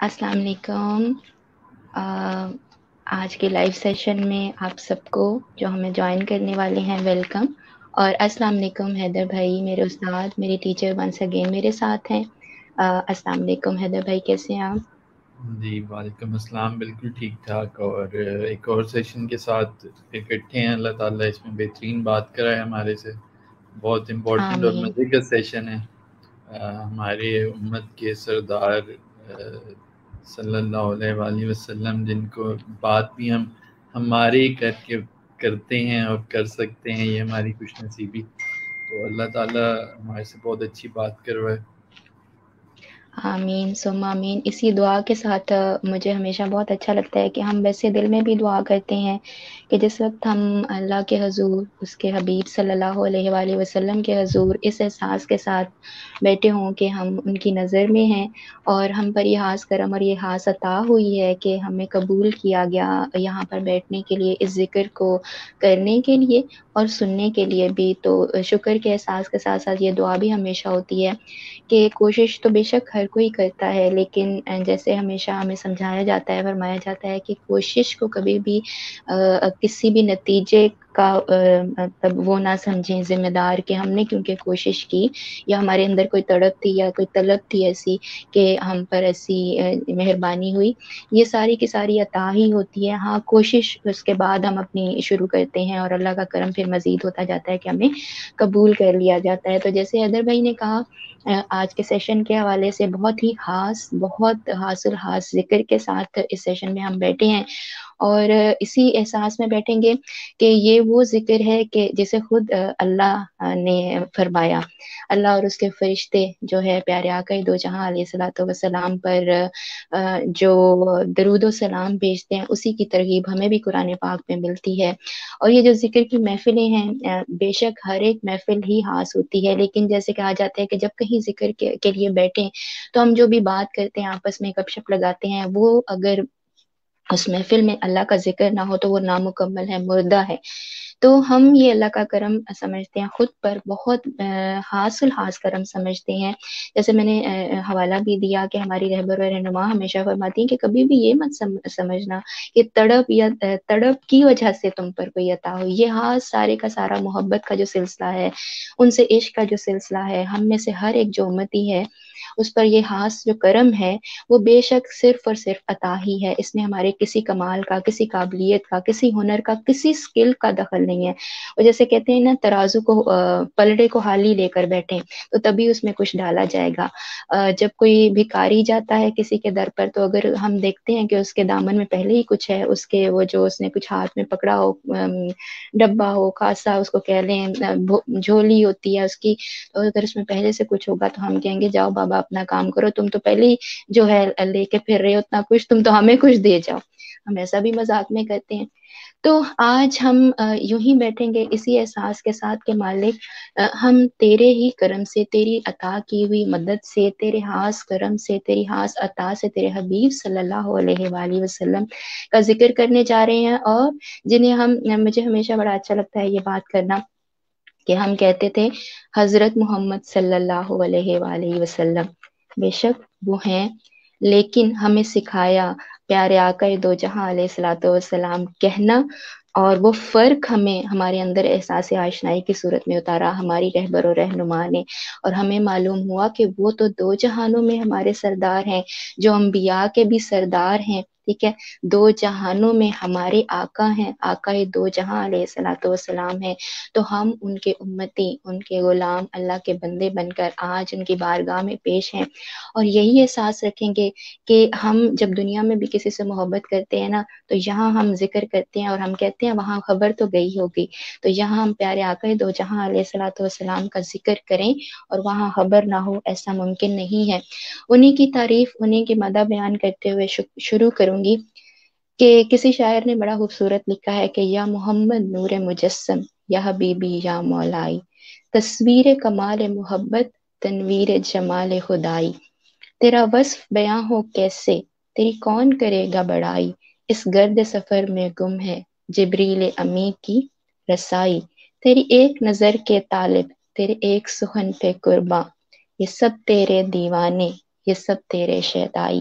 السلام علیکم۔ آج کے لائیو سیشن میں آپ سب کو جو ہمیں جوائن کرنے والے ہیں ویلکم، اور السلام علیکم حیدر بھائی، میرے استاد، میرے ٹیچر ونس اگین میرے ساتھ ہیں۔ السلام علیکم حیدر بھائی، کیسے ہیں آپ؟ جی وعلیکم السلام، بالکل ٹھیک ٹھاک، اور ایک اور سیشن کے ساتھ اکٹھے ہیں۔ اللہ تعالیٰ اس میں بہترین بات کرائے ہمارے سے، بہت امپورٹنٹ اور آمین۔ مزے کا سیشن ہے۔ ہمارے امت کے سردار صلی اللہ علیہ وآلہ وسلم، جن کو بات بھی ہم ہمارے کر کے کرتے ہیں اور کر سکتے ہیں، یہ ہماری خوش نصیبی۔ تو اللہ تعالیٰ ہمارے سے بہت اچھی بات کروائے۔ آمین ثم آمین۔ اسی دعا کے ساتھ مجھے ہمیشہ بہت اچھا لگتا ہے کہ ہم ویسے دل میں بھی دعا کرتے ہیں کہ جس وقت ہم اللہ کے حضور، اس کے حبیب صلی اللہ علیہ وآلہ وسلم کے حضور اس احساس کے ساتھ بیٹھے ہوں کہ ہم ان کی نظر میں ہیں، اور ہم پر یہ خاص کرم اور یہ خاص عطا ہوئی ہے کہ ہمیں قبول کیا گیا یہاں پر بیٹھنے کے لیے، اس ذکر کو کرنے کے لیے اور سننے کے لیے بھی۔ تو شکر کے احساس کے ساتھ ساتھ یہ دعا بھی ہمیشہ ہوتی ہے کہ کوشش تو بے شک ہر کوئی کرتا ہے، لیکن جیسے ہمیشہ ہمیں سمجھایا جاتا ہے، فرمایا جاتا ہے کہ کوشش کو کبھی بھی کسی بھی نتیجے کا مطلب وہ نہ سمجھیں ذمہ دار کہ ہم نے کیونکہ کوشش کی یا ہمارے اندر کوئی تڑپ تھی یا کوئی طلب تھی ایسی کہ ہم پر ایسی مہربانی ہوئی۔ یہ ساری کی ساری عطا ہی ہوتی ہے۔ ہاں، کوشش اس کے بعد ہم اپنی شروع کرتے ہیں اور اللہ کا کرم پھر مزید ہوتا جاتا ہے کہ ہمیں قبول کر لیا جاتا ہے۔ تو جیسے حیدر بھائی نے کہا، آج کے سیشن کے حوالے سے بہت ہی خاص، بہت حاصل خاص ذکر کے ساتھ اس سیشن میں ہم بیٹھے ہیں، اور اسی احساس میں بیٹھیں گے کہ یہ وہ ذکر ہے کہ جسے خود اللہ نے فرمایا، اللہ اور اس کے فرشتے جو ہے پیارے آقا دو جہاں علیہ الصلوۃ والسلام پر جو درود و سلام بھیجتے ہیں، اسی کی ترغیب ہمیں بھی قرآن پاک میں ملتی ہے۔ اور یہ جو ذکر کی محفلیں ہیں، بے شک ہر ایک محفل ہی خاص ہوتی ہے، لیکن جیسے کہا جاتا ہے کہ جب کہیں ذکر کے لیے بیٹھیں تو ہم جو بھی بات کرتے ہیں، آپس میں گپ شپ لگاتے ہیں، وہ اگر اس محفل میں اللہ کا ذکر نہ ہو تو وہ نامکمل ہے، مردہ ہے۔ تو ہم یہ اللہ کا کرم سمجھتے ہیں، خود پر بہت خاص الخاص کرم سمجھتے ہیں۔ جیسے میں نے حوالہ بھی دیا کہ ہماری رہبر و رہنما ہمیشہ فرماتی ہیں کہ کبھی بھی یہ مت سمجھنا کہ تڑپ یا تڑپ کی وجہ سے تم پر کوئی عطا ہو۔ یہ خاص سارے کا سارا محبت کا جو سلسلہ ہے، ان سے عشق کا جو سلسلہ ہے، ہم میں سے ہر ایک جو امتی ہے اس پر یہ خاص جو کرم ہے وہ بے شک صرف اور صرف عطا ہی ہے۔ اس میں ہمارے کسی کمال کا، کسی قابلیت کا، کسی ہنر کا، کسی سکل کا دخل نہیں ہے۔ اور جیسے کہتے ہیں نا، ترازو کو پلڑے کو حالی لے کر بیٹھیں تو تبھی اس میں کچھ ڈالا جائے گا۔ جب کوئی بھکاری جاتا ہے کسی کے در پر، تو اگر ہم دیکھتے ہیں کہ اس کے دامن میں پہلے ہی کچھ ہے، اس کے وہ جو اس نے کچھ ہاتھ میں پکڑا ہو، ڈبہ ہو، کاسا اس کو کہہ لیں، جھولی ہوتی ہے اس کی، تو اگر اس میں پہلے سے کچھ ہوگا تو ہم کہیں گے جاؤ بابا اپنا کام کرو، تم تو پہلے ہی جو ہے لے کے پھر رہے ہو اتنا کچھ، تم تو ہمیں کچھ دے جاؤ۔ ہم ایسا بھی مذاق میں کرتے ہیں۔ تو آج ہم یوں ہی بیٹھیں گے اسی احساس کے ساتھ کہ مالک، ہم تیرے ہی کرم سے، تیری عطا کی ہوئی مدد سے، تیرے خاص کرم سے، تیری خاص عطا سے، تیرے حبیب صلی اللہ علیہ وآلہ وسلم کا ذکر کرنے جا رہے ہیں، اور جنہیں مجھے ہمیشہ بڑا اچھا لگتا ہے یہ بات کرنا کہ ہم کہتے تھے حضرت محمد صلی اللہ علیہ وآلہ وسلم بے شک وہ ہیں، لیکن ہمیں سکھایا پیارے آقا دو جہاں علیہ الصلوۃ والسلام کہنا، اور وہ فرق ہمیں ہمارے اندر احساس آشنائی کی صورت میں اتارا ہماری رہبر و رہنما نے، اور ہمیں معلوم ہوا کہ وہ تو دو جہانوں میں ہمارے سردار ہیں، جو انبیاء کے بھی سردار ہیں، ٹھیک ہے، دو جہانوں میں ہمارے آقا ہیں، آقا دو جہاں علیہ الصلوۃ والسلام ہیں۔ تو ہم ان کے امتی، ان کے غلام، اللہ کے بندے بن کر آج ان کی بارگاہ میں پیش ہیں، اور یہی احساس رکھیں گے کہ ہم جب دنیا میں بھی کسی سے محبت کرتے ہیں نا، تو یہاں ہم ذکر کرتے ہیں اور ہم کہتے ہیں وہاں خبر تو گئی ہوگی، تو یہاں ہم پیارے آقا دو جہاں علیہ الصلوۃ والسلام کا ذکر کریں اور وہاں خبر نہ ہو، ایسا ممکن نہیں ہے۔ انہی کی تعریف، انہی کی مدح بیان کرتے ہوئے شروع کروں گی کہ کسی شاعر نے بڑا خوبصورت لکھا ہے کہ یا محمد نور مجسم، یا حبیبی یا مولائی، تصویر کمال محبت، تنویر جمال خدائی، تیرا وصف بیاں ہو کیسے، تیری کون کرے گا بڑائی، اس گرد سفر میں گم ہے جبریل امی کی رسائی، تیری ایک نظر کے طالب، تیرے ایک سخن پہ قرباں، یہ سب تیرے دیوانے، یہ سب تیرے شیدائی،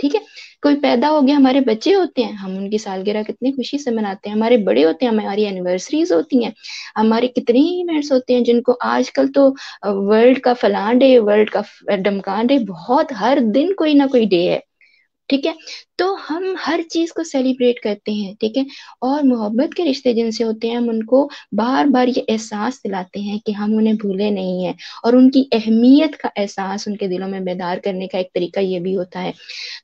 ٹھیک ہے، کوئی پیدا ہو گیا، ہمارے بچے ہوتے ہیں، ہم ان کی سالگرہ کتنی خوشی سے مناتے ہیں، ہمارے بڑے ہوتے ہیں، ہماری اینیورسریز ہوتی ہیں، ہمارے کتنے ہی ایونٹس ہوتے ہیں جن کو آج کل تو ورلڈ کا فلاں ڈے، ورلڈ کا ڈمکان ڈے، بہت ہر دن کوئی نہ کوئی ڈے ہے، ٹھیک ہے، تو ہم ہر چیز کو سیلیبریٹ کرتے ہیں، ٹھیک ہے، اور محبت کے رشتے جن سے ہوتے ہیں ہم ان کو بار بار یہ احساس دلاتے ہیں کہ ہم انہیں بھولے نہیں ہیں، اور ان کی اہمیت کا احساس ان کے دلوں میں بیدار کرنے کا ایک طریقہ یہ بھی ہوتا ہے۔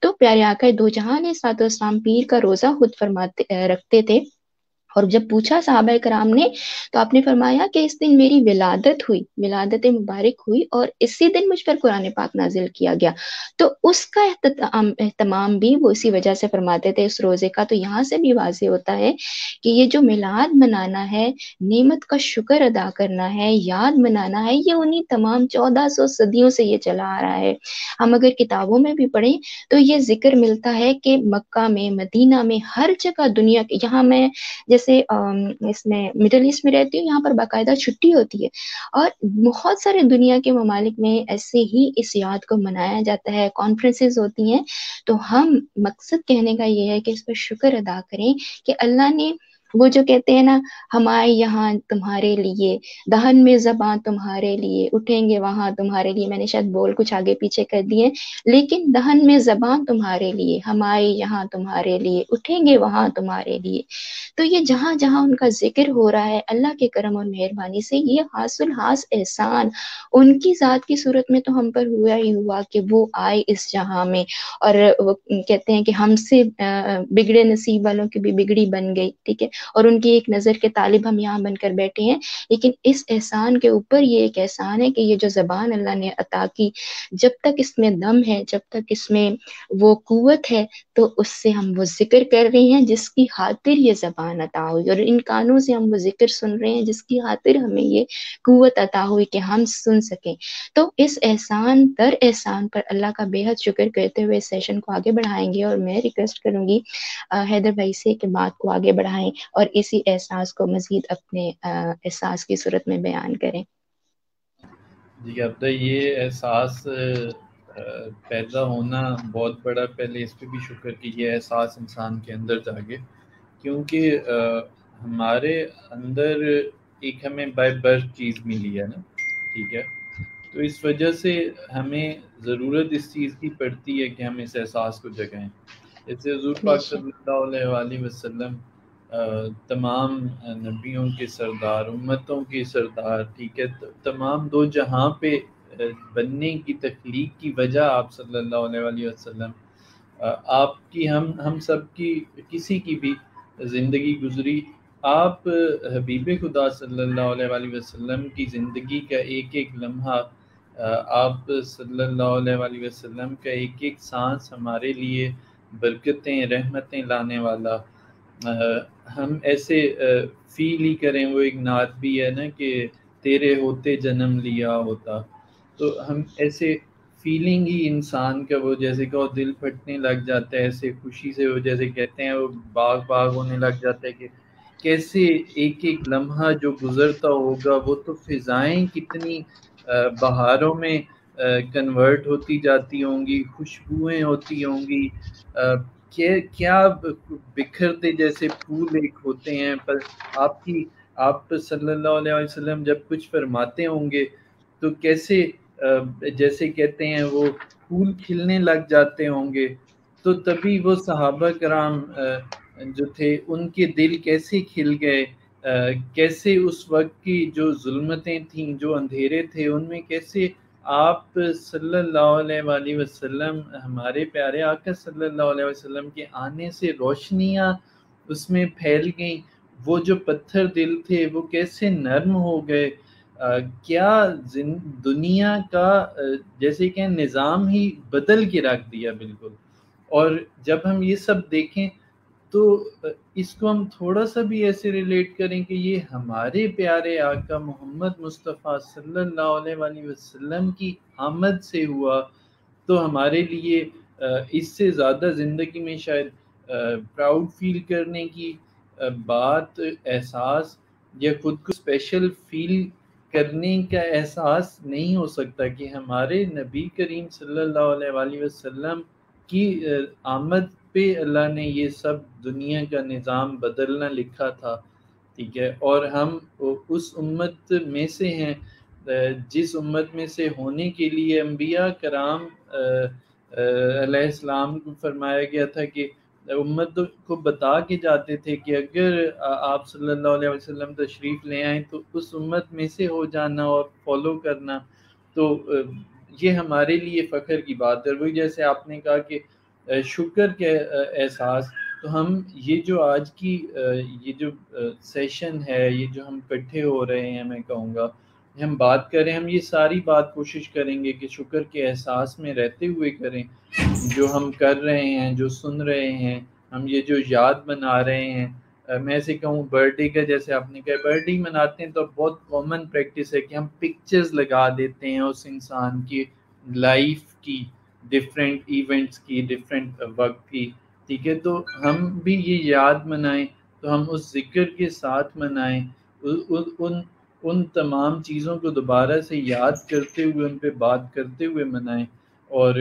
تو پیارے آقا دو جہاں علیہ الصلوۃ والسلام پیر کا روزہ خود فرماتے رکھتے تھے، اور جب پوچھا صحابہ کرام نے تو آپ نے فرمایا کہ اس دن میری ولادت ہوئی، ولادت مبارک ہوئی، اور اسی دن مجھ پر قرآن پاک نازل کیا گیا، تو اس کا اہتمام بھی وہ اسی وجہ سے فرماتے تھے اس روزے کا۔ تو یہاں سے بھی واضح ہوتا ہے کہ یہ جو میلاد منانا ہے، نعمت کا شکر ادا کرنا ہے، یاد منانا ہے، یہ انہی تمام 1400 صدیوں سے یہ چلا آ رہا ہے۔ ہم اگر کتابوں میں بھی پڑھیں تو یہ ذکر ملتا ہے کہ مکہ میں، مدینہ میں، ہر جگہ دنیا کے، یہاں میں جیسے اس میں مڈل ایسٹ میں رہتی ہوں، یہاں پر باقاعدہ چھٹی ہوتی ہے، اور بہت سارے دنیا کے ممالک میں ایسے ہی اس یاد کو منایا جاتا ہے، کانفرنسز ہوتی ہیں۔ تو ہم مقصد کہنے کا یہ ہے کہ اس پر شکر ادا کریں کہ اللہ نے وہ جو کہتے ہیں نا، ہمارے یہاں تمہارے لیے، دہن میں زباں تمہارے لیے، اٹھیں گے وہاں تمہارے لیے، میں نے شاید بول کچھ آگے پیچھے کر دیے، لیکن دہن میں زبان تمہارے لیے، ہمارے یہاں تمہارے لیے، اٹھیں گے وہاں تمہارے لیے۔ تو یہ جہاں جہاں ان کا ذکر ہو رہا ہے، اللہ کے کرم اور مہربانی سے یہ حاصل احسان ان کی ذات کی صورت میں تو ہم پر ہوا ہی ہوا کہ وہ آئے اس جہاں میں، اور وہ کہتے ہیں کہ ہم سے بگڑے نصیب والوں کی بھی بگڑی بن گئی، ٹھیک ہے، اور ان کی ایک نظر کے طالب ہم یہاں بن کر بیٹھے ہیں۔ لیکن اس احسان کے اوپر یہ ایک احسان ہے کہ یہ جو زبان اللہ نے عطا کی، جب تک اس میں دم ہے، جب تک اس میں وہ قوت ہے، تو اس سے ہم وہ ذکر کر رہے ہیں جس کی خاطر یہ زبان عطا ہوئی، اور ان کانوں سے ہم وہ ذکر سن رہے ہیں جس کی خاطر ہمیں یہ قوت عطا ہوئی کہ ہم سن سکیں۔ تو اس احسان در احسان پر اللہ کا بے حد شکر کرتے ہوئے اس سیشن کو آگے بڑھائیں گے، اور میں ریکویسٹ کروں گی حیدر بھائی سے کہ بات کو آگے بڑھائیں اور اسی احساس کو مزید اپنے احساس کی صورت میں بیان کریں۔ جی اب یہ احساس پیدا ہونا بہت بڑا، پہلے اس پہ بھی شکر کہ یہ احساس انسان کے اندر جاگے، کیونکہ ہمارے اندر ایک ہمیں بائی برتھ چیز ملی ہے نا، ٹھیک ہے، تو اس وجہ سے ہمیں ضرورت اس چیز کی پڑتی ہے کہ ہم اس احساس کو جگائیں۔ جیسے حضور بے پاک شک، صلی اللہ علیہ وآلہ وسلم تمام نبیوں کے سردار، امتوں کے سردار، ٹھیک ہے، تمام دو جہاں پہ بننے کی تخلیق کی وجہ آپ صلی اللہ علیہ وآلہ وسلم، آپ کی ہم سب کی کسی کی بھی زندگی گزری، آپ حبیب خدا صلی اللہ علیہ وآلہ وسلم کی زندگی کا ایک ایک لمحہ، آپ صلی اللہ علیہ وآلہ وسلم کا ایک ایک سانس ہمارے لیے برکتیں، رحمتیں لانے والا۔ ہم ایسے فیل ہی کریں، وہ ایک نعت بھی ہے نا کہ تیرے ہوتے جنم لیا ہوتا، تو ہم ایسے فیلنگ ہی انسان کا وہ جیسے کہ وہ دل پھٹنے لگ جاتا ہے، ایسے خوشی سے وہ جیسے کہتے ہیں وہ باغ باغ ہونے لگ جاتا ہے کہ کیسے ایک ایک لمحہ جو گزرتا ہوگا وہ تو فضائیں کتنی بہاروں میں کنورٹ ہوتی جاتی ہوں گی، خوشبوئیں ہوتی ہوں گی، کیا بکھرتے جیسے پھول ایک ہوتے ہیں، پر آپ صلی اللہ علیہ وسلم جب کچھ فرماتے ہوں گے تو کیسے جیسے کہتے ہیں وہ پھول کھلنے لگ جاتے ہوں گے، تو تبھی وہ صحابہ کرام جو تھے ان کے دل کیسے کھل گئے، کیسے اس وقت کی جو ظلمتیں تھیں، جو اندھیرے تھے، ان میں کیسے آپ صلی اللہ علیہ وآلہ وسلم، ہمارے پیارے آقا صلی اللہ علیہ وسلم کے آنے سے روشنیاں اس میں پھیل گئیں، وہ جو پتھر دل تھے وہ کیسے نرم ہو گئے، کیا دنیا کا جیسے کہ نظام ہی بدل کے رکھ دیا بالکل۔ اور جب ہم یہ سب دیکھیں تو اس کو ہم تھوڑا سا بھی ایسے ریلیٹ کریں کہ یہ ہمارے پیارے آقا محمد مصطفیٰ صلی اللہ علیہ وآلہ وسلم کی آمد سے ہوا، تو ہمارے لیے اس سے زیادہ زندگی میں شاید پراؤڈ فیل کرنے کی بات، احساس یا خود کو اسپیشل فیل کرنے کا احساس نہیں ہو سکتا کہ ہمارے نبی کریم صلی اللہ علیہ وآلہ وسلم کی آمد پہ اللہ نے یہ سب دنیا کا نظام بدلنا لکھا تھا، ٹھیک ہے، اور ہم اس امت میں سے ہیں جس امت میں سے ہونے کے لیے انبیاء کرام علیہ السلام کو فرمایا گیا تھا کہ امت کو بتا کے جاتے تھے کہ اگر آپ صلی اللہ علیہ وسلم تشریف لے آئیں تو اس امت میں سے ہو جانا اور فالو کرنا، تو یہ ہمارے لیے فخر کی بات ہے۔ وہی جیسے آپ نے کہا کہ شکر کے احساس، تو ہم یہ جو آج کی یہ جو سیشن ہے، یہ جو ہم اکٹھے ہو رہے ہیں، میں کہوں گا ہم بات کریں، ہم یہ ساری بات کوشش کریں گے کہ شکر کے احساس میں رہتے ہوئے کریں، جو ہم کر رہے ہیں، جو سن رہے ہیں، ہم یہ جو یاد بنا رہے ہیں۔ میں ایسے کہوں برتھ ڈے کا، جیسے آپ نے کہا برتھ ڈے مناتے ہیں تو بہت کامن پریکٹس ہے کہ ہم پکچرز لگا دیتے ہیں اس انسان کی لائف کی، ڈفرینٹ ایونٹس کی، ڈفرینٹ وقت کی، ٹھیک ہے، تو ہم بھی یہ یاد منائیں، تو ہم اس ذکر کے ساتھ منائیں، ان تمام چیزوں کو دوبارہ سے یاد کرتے ہوئے، ان پہ بات کرتے ہوئے منائیں، اور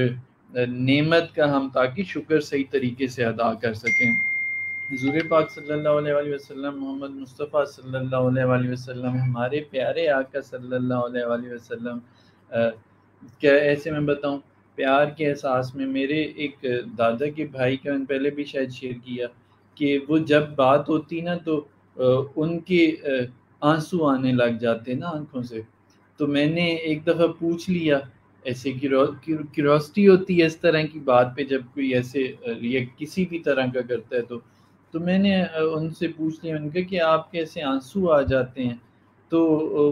نعمت کا ہم تاکہ شکر صحیح طریقے سے ادا کر سکیں۔ حضور پاک صلی اللہ علیہ وآلہ وسلم، محمد مصطفیٰ صلی اللہ علیہ وآلہ وسلم، ہمارے پیارے آقا صلی اللہ علیہ وآلہ وسلم، کیا ایسے میں بتاؤں، پیار کے احساس میں میرے ایک دادا کے بھائی کا میں پہلے بھی شاید شیئر کیا کہ وہ جب بات ہوتی نا تو ان کے آنسو آنے لگ جاتے نا آنکھوں سے، تو میں نے ایک دفعہ پوچھ لیا، ایسے کیوریوسٹی ہوتی ہے اس طرح کی بات پہ جب کوئی ایسے ریئیکٹ کسی بھی طرح کا کرتا ہے، تو میں نے ان سے پوچھ لیا، ان کا کہ آپ کیسے آنسو آ جاتے ہیں، تو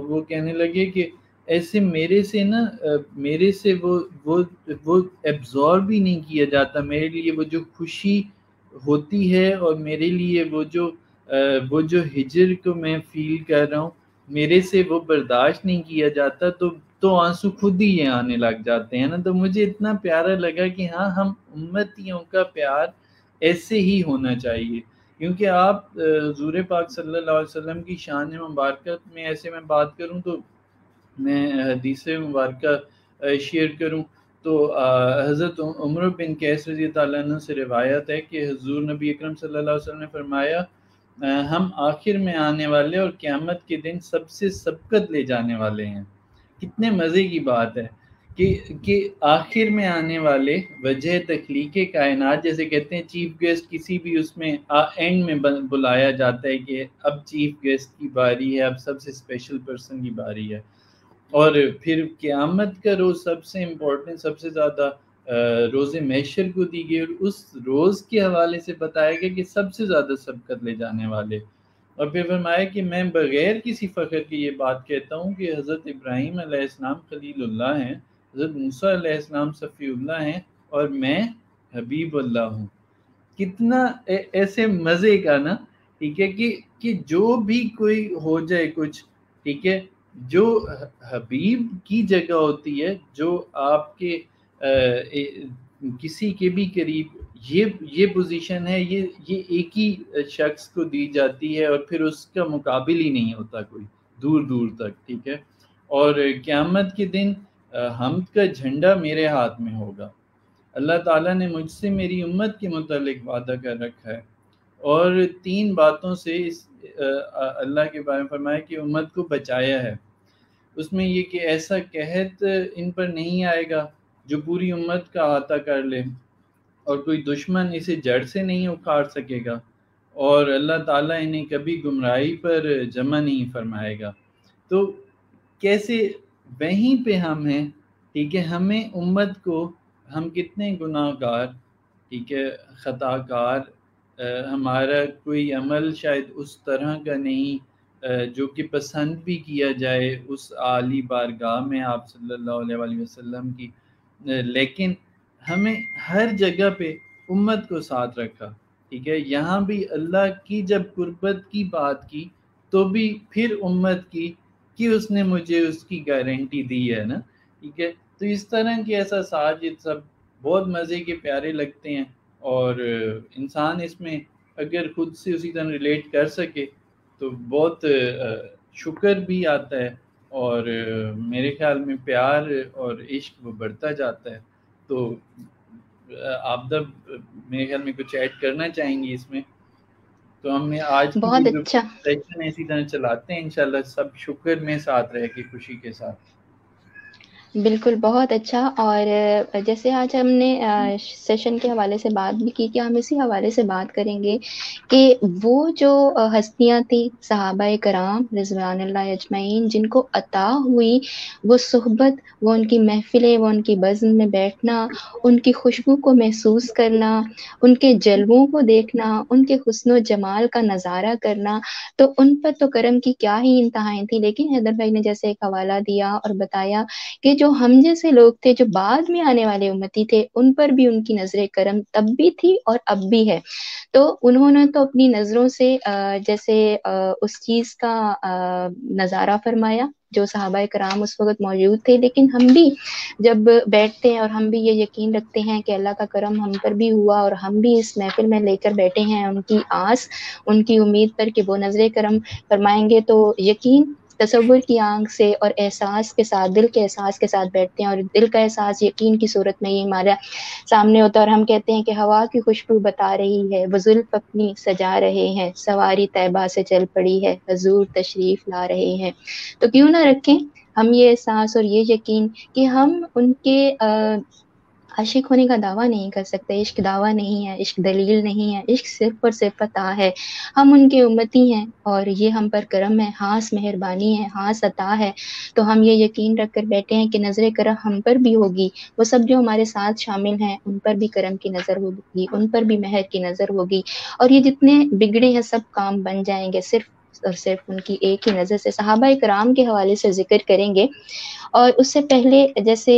وہ کہنے لگے کہ ایسے میرے سے نا میرے سے وہ ایبزارب ہی نہیں کیا جاتا، میرے لیے وہ جو خوشی ہوتی ہے اور میرے لیے وہ جو ہجر کو میں فیل کر رہا ہوں، میرے سے وہ برداشت نہیں کیا جاتا، تو آنسو خود ہی یہ آنے لگ جاتے ہیں نا۔ تو مجھے اتنا پیارا لگا کہ ہاں، ہم امتیوں کا پیار ایسے ہی ہونا چاہیے، کیونکہ آپ حضور پاک صلی اللہ علیہ وسلم کی شان مبارکت میں ایسے میں بات کروں تو میں حدیث مبارکہ شیئر کروں تو حضرت عمر بن قیس رضی اللہ عنہ سے روایت ہے کہ حضور نبی اکرم صلی اللہ علیہ وسلم نے فرمایا، ہم آخر میں آنے والے اور قیامت کے دن سب سے سبقت لے جانے والے ہیں۔ کتنے مزے کی بات ہے کہ آخر میں آنے والے، وجہ تخلیق کائنات جیسے کہتے ہیں، چیف گیسٹ کسی بھی اس میں اینڈ میں بلایا جاتا ہے کہ اب چیف گیسٹ کی باری ہے، اب سب سے اسپیشل پرسن کی باری ہے، اور پھر قیامت کا روز سب سے امپورٹنٹ، سب سے زیادہ روز محشر کو دی گئی، اور اس روز کے حوالے سے بتایا گیا کہ سب سے زیادہ سبقت لے جانے والے، اور پھر فرمایا کہ میں بغیر کسی فخر کی یہ بات کہتا ہوں کہ حضرت ابراہیم علیہ السلام خلیل اللہ ہیں، حضرت موسیٰ علیہ السلام صفی اللہ ہیں، اور میں حبیب اللہ ہوں۔ کتنا ایسے مزے کا نا، ٹھیک ہے، کہ جو بھی کوئی ہو جائے کچھ، ٹھیک ہے، جو حبیب کی جگہ ہوتی ہے، جو آپ کے کسی کے بھی قریب یہ پوزیشن ہے، یہ ایک ہی شخص کو دی جاتی ہے، اور پھر اس کا مقابل ہی نہیں ہوتا کوئی دور دور تک، ٹھیک ہے، اور قیامت کے دن حمد کا جھنڈا میرے ہاتھ میں ہوگا۔ اللہ تعالیٰ نے مجھ سے میری امت کے متعلق وعدہ کر رکھا ہے، اور 3 باتوں سے اللہ کے بارے میں فرمایا کہ امت کو بچایا ہے، اس میں یہ کہ ایسا قحط ان پر نہیں آئے گا جو پوری امت کا احاطہ کر لے، اور کوئی دشمن اسے جڑ سے نہیں اکھاڑ سکے گا، اور اللہ تعالیٰ انہیں کبھی گمراہی پر جمع نہیں فرمائے گا۔ تو کیسے وہیں پہ ہم ہیں، ٹھیک ہے، ہمیں امت کو، ہم کتنے گناہ گار، ٹھیک ہے، خطا کار، ہمارا کوئی عمل شاید اس طرح کا نہیں جو کہ پسند بھی کیا جائے اس عالی بارگاہ میں آپ صلی اللہ علیہ وآلہ وسلم کی، لیکن ہمیں ہر جگہ پہ امت کو ساتھ رکھا، ٹھیک ہے، یہاں بھی اللہ کی جب قربت کی بات کی تو بھی پھر امت کی کہ اس نے مجھے اس کی گارنٹی دی ہے نا، ٹھیک ہے، تو اس طرح کے احساسات یہ سب بہت مزے کے پیارے لگتے ہیں، اور انسان اس میں اگر خود سے اسی طرح ریلیٹ کر سکے تو بہت شکر بھی آتا ہے، اور میرے خیال میں پیار اور عشق وہ بڑھتا جاتا ہے۔ تو آبدہ میرے خیال میں کچھ ایڈ کرنا چاہیں گی اس میں؟ تو ہم آج کی بہت جو اچھا. سیشن ہے اسی طرح چلاتے ہیں انشاءاللہ، سب شکر میں ساتھ رہ کے، خوشی کے ساتھ. بالکل بہت اچھا. اور جیسے آج ہم نے سیشن کے حوالے سے بات بھی کی کہ ہم اسی حوالے سے بات کریں گے کہ وہ جو ہستیاں تھیں صحابہ کرام رضوان اللہ اجمعین، جن کو عطا ہوئی وہ صحبت، وہ ان کی محفلیں، وہ ان کی بزم میں بیٹھنا، ان کی خوشبو کو محسوس کرنا، ان کے جلووں کو دیکھنا، ان کے حسن و جمال کا نظارہ کرنا، تو ان پر تو کرم کی کیا ہی انتہائیں تھی. لیکن حیدر بھائی نے جیسے ایک حوالہ دیا اور بتایا کہ جو ہم جیسے لوگ تھے، جو بعد میں آنے والے امتی تھے، ان پر بھی ان کی نظر کرم تب بھی تھی اور اب بھی ہے. تو انہوں نے تو اپنی نظروں سے جیسے اس چیز کا نظارہ فرمایا جو صحابہ کرام اس وقت موجود تھے. لیکن ہم بھی جب بیٹھتے ہیں اور ہم بھی یہ یقین رکھتے ہیں کہ اللہ کا کرم ہم پر بھی ہوا اور ہم بھی اس محفل میں لے کر بیٹھے ہیں ان کی آس، ان کی امید پر کہ وہ نظر کرم فرمائیں گے، تو یقین تصور کی آنکھ سے اور احساس کے ساتھ، دل کے احساس کے ساتھ بیٹھتے ہیں. اور دل کا احساس یقین کی صورت میں یہ ہمارا سامنے ہوتا ہے اور ہم کہتے ہیں کہ ہوا کی خوشبو بتا رہی ہے، وہ زلف اپنی سجا رہے ہیں، سواری طیبہ سے چل پڑی ہے، حضور تشریف لا رہے ہیں. تو کیوں نہ رکھیں ہم یہ احساس اور یہ یقین کہ ہم ان کے عاشق ہونے کا دعویٰ نہیں کر سکتے. عشق دعویٰ نہیں ہے، عشق دلیل نہیں ہے، عشق صرف اور صرف عطا ہے. ہم ان کے امتی ہیں اور یہ ہم پر کرم ہے، خاص مہربانی ہے، خاص عطا ہے. تو ہم یہ یقین رکھ کر بیٹھے ہیں کہ نظر کرم ہم پر بھی ہوگی. وہ سب جو ہمارے ساتھ شامل ہیں ان پر بھی کرم کی نظر ہوگی، ان پر بھی مہر کی نظر ہوگی. اور یہ جتنے بگڑے ہیں سب کام بن جائیں گے صرف اور صرف ان کی ایک ہی نظر سے. صحابہ کرام کے حوالے سے ذکر کریں گے. اور اس سے پہلے جیسے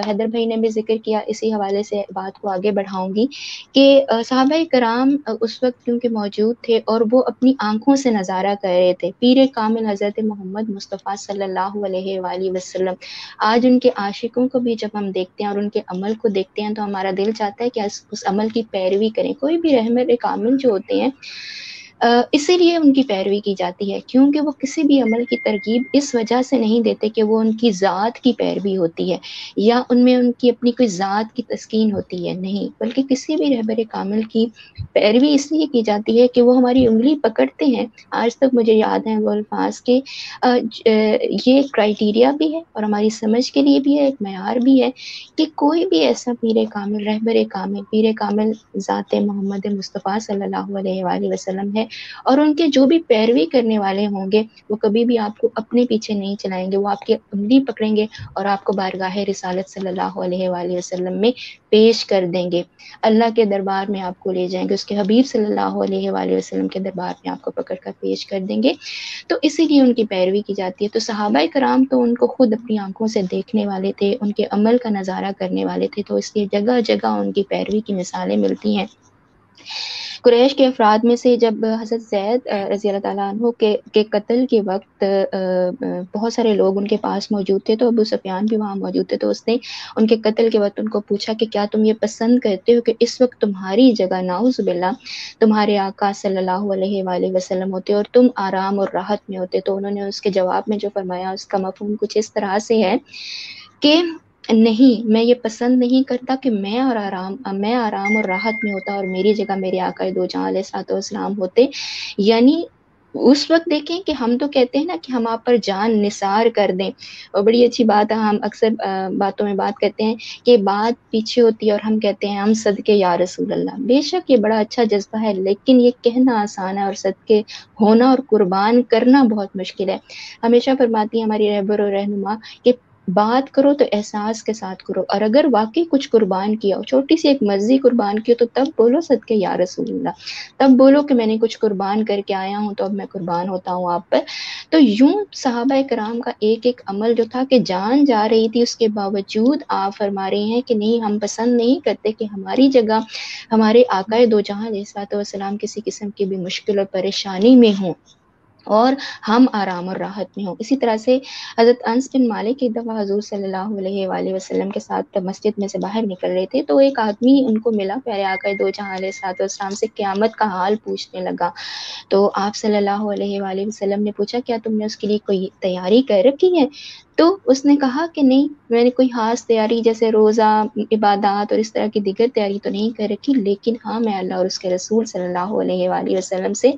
حیدر بھائی نے بھی ذکر کیا، اسی حوالے سے بات کو آگے بڑھاؤں گی کہ صحابہ کرام اس وقت کیونکہ موجود تھے اور وہ اپنی آنکھوں سے نظارہ کر رہے تھے پیر کامل حضرت محمد مصطفیٰ صلی اللہ علیہ وآلہ وسلم. آج ان کے عاشقوں کو بھی جب ہم دیکھتے ہیں اور ان کے عمل کو دیکھتے ہیں تو ہمارا دل چاہتا ہے کہ اس عمل کی پیروی کریں. کوئی بھی رحمت کامل جو ہوتے ہیں اسی لیے ان کی پیروی کی جاتی ہے، کیونکہ وہ کسی بھی عمل کی ترغیب اس وجہ سے نہیں دیتے کہ وہ ان کی ذات کی پیروی ہوتی ہے یا ان میں ان کی اپنی کوئی ذات کی تسکین ہوتی ہے، نہیں، بلکہ کسی بھی رہبر کامل کی پیروی اس لیے کی جاتی ہے کہ وہ ہماری انگلی پکڑتے ہیں. آج تک مجھے یاد ہے وہ الفاظ کے یہ کرائیٹیریا بھی ہے اور ہماری سمجھ کے لیے بھی ہے، ایک معیار بھی ہے کہ کوئی بھی ایسا پیر کامل، رہبر کامل، پیر کامل ذات محمد مصطفیٰ صلی اللہ علیہ وآلہ وسلم ہے اور ان کے جو بھی پیروی کرنے والے ہوں گے وہ کبھی بھی آپ کو اپنے پیچھے نہیں چلائیں گے. وہ آپ کی انگلی پکڑیں گے اور آپ کو بارگاہ رسالت صلی اللہ علیہ وآلہ وسلم میں پیش کر دیں گے، اللہ کے دربار میں آپ کو لے جائیں گے، اس کے حبیب صلی اللہ علیہ وآلہ وسلم کے دربار میں آپ کو پکڑ کر پیش کر دیں گے. تو اسی لیے ان کی پیروی کی جاتی ہے. تو صحابہ کرام تو ان کو خود اپنی آنکھوں سے دیکھنے والے تھے، ان کے عمل کا نظارہ کرنے والے تھے، تو اس لیے جگہ جگہ ان کی پیروی کی مثالیں ملتی ہیں. قریش کے افراد میں سے جب حضرت زید رضی اللہ تعالیٰ عنہ کے قتل کے وقت بہت سارے لوگ ان کے پاس موجود تھے، تو ابو سفیان بھی وہاں موجود تھے. تو اس نے ان کے قتل کے وقت ان کو پوچھا کہ کیا تم یہ پسند کرتے ہو کہ اس وقت تمہاری جگہ نعوذ باللہ تمہارے آقا صلی اللہ علیہ وآلہ وسلم ہوتے اور تم آرام اور راحت میں ہوتے؟ تو انہوں نے اس کے جواب میں جو فرمایا اس کا مفہوم کچھ اس طرح سے ہے کہ نہیں، میں یہ پسند نہیں کرتا کہ میں آرام اور راحت میں ہوتا اور میری جگہ میرے آقا دو جہاں علیہ الصلوۃ والسلام ہوتے. یعنی اس وقت دیکھیں کہ ہم تو کہتے ہیں نا کہ ہم آپ پر جان نثار کر دیں، اور بڑی اچھی بات ہے، ہم اکثر باتوں میں بات کرتے ہیں کہ بات پیچھے ہوتی ہے اور ہم کہتے ہیں ہم صدقے یا رسول اللہ. بے شک یہ بڑا اچھا جذبہ ہے، لیکن یہ کہنا آسان ہے اور صدقے ہونا اور قربان کرنا بہت مشکل ہے. ہمیشہ فرماتی ہے ہماری رہبر اور رہنما کہ بات کرو تو احساس کے ساتھ کرو، اور اگر واقعی کچھ قربان کیا ہو، چھوٹی سی ایک مرضی قربان کی ہو، تو تب بولو صدقے یا رسول اللہ، تب بولو کہ میں نے کچھ قربان کر کے آیا ہوں تو اب میں قربان ہوتا ہوں آپ پر. تو یوں صحابہ کرام کا ایک ایک عمل جو تھا کہ جان جا رہی تھی، اس کے باوجود آپ فرما رہے ہیں کہ نہیں، ہم پسند نہیں کرتے کہ ہماری جگہ ہمارے آقا دو جہاں علیہ الصلوۃ والسلام کسی قسم کی بھی مشکل اور پریشانی میں ہوں اور ہم آرام اور راحت میں ہوں. اسی طرح سے حضرت انس بن مالک ایک دفعہ حضور صلی اللہ علیہ وآلہ وسلم کے ساتھ مسجد میں سے باہر نکل رہے تھے، تو ایک آدمی ان کو ملا پیارے آقا دو جہاں علیہ الصلوۃ والسلام سے، قیامت کا حال پوچھنے لگا. تو آپ صلی اللہ علیہ وآلہ وسلم نے پوچھا کیا تم نے اس کے لیے کوئی تیاری کر رکھی ہے؟ تو اس نے کہا کہ نہیں، میں نے کوئی خاص تیاری جیسے روزہ، عبادات اور اس طرح کی دیگر تیاری تو نہیں کر رکھی، لیکن ہاں میں اللہ اور اس کے رسول صلی اللہ علیہ وآلہ وسلم سے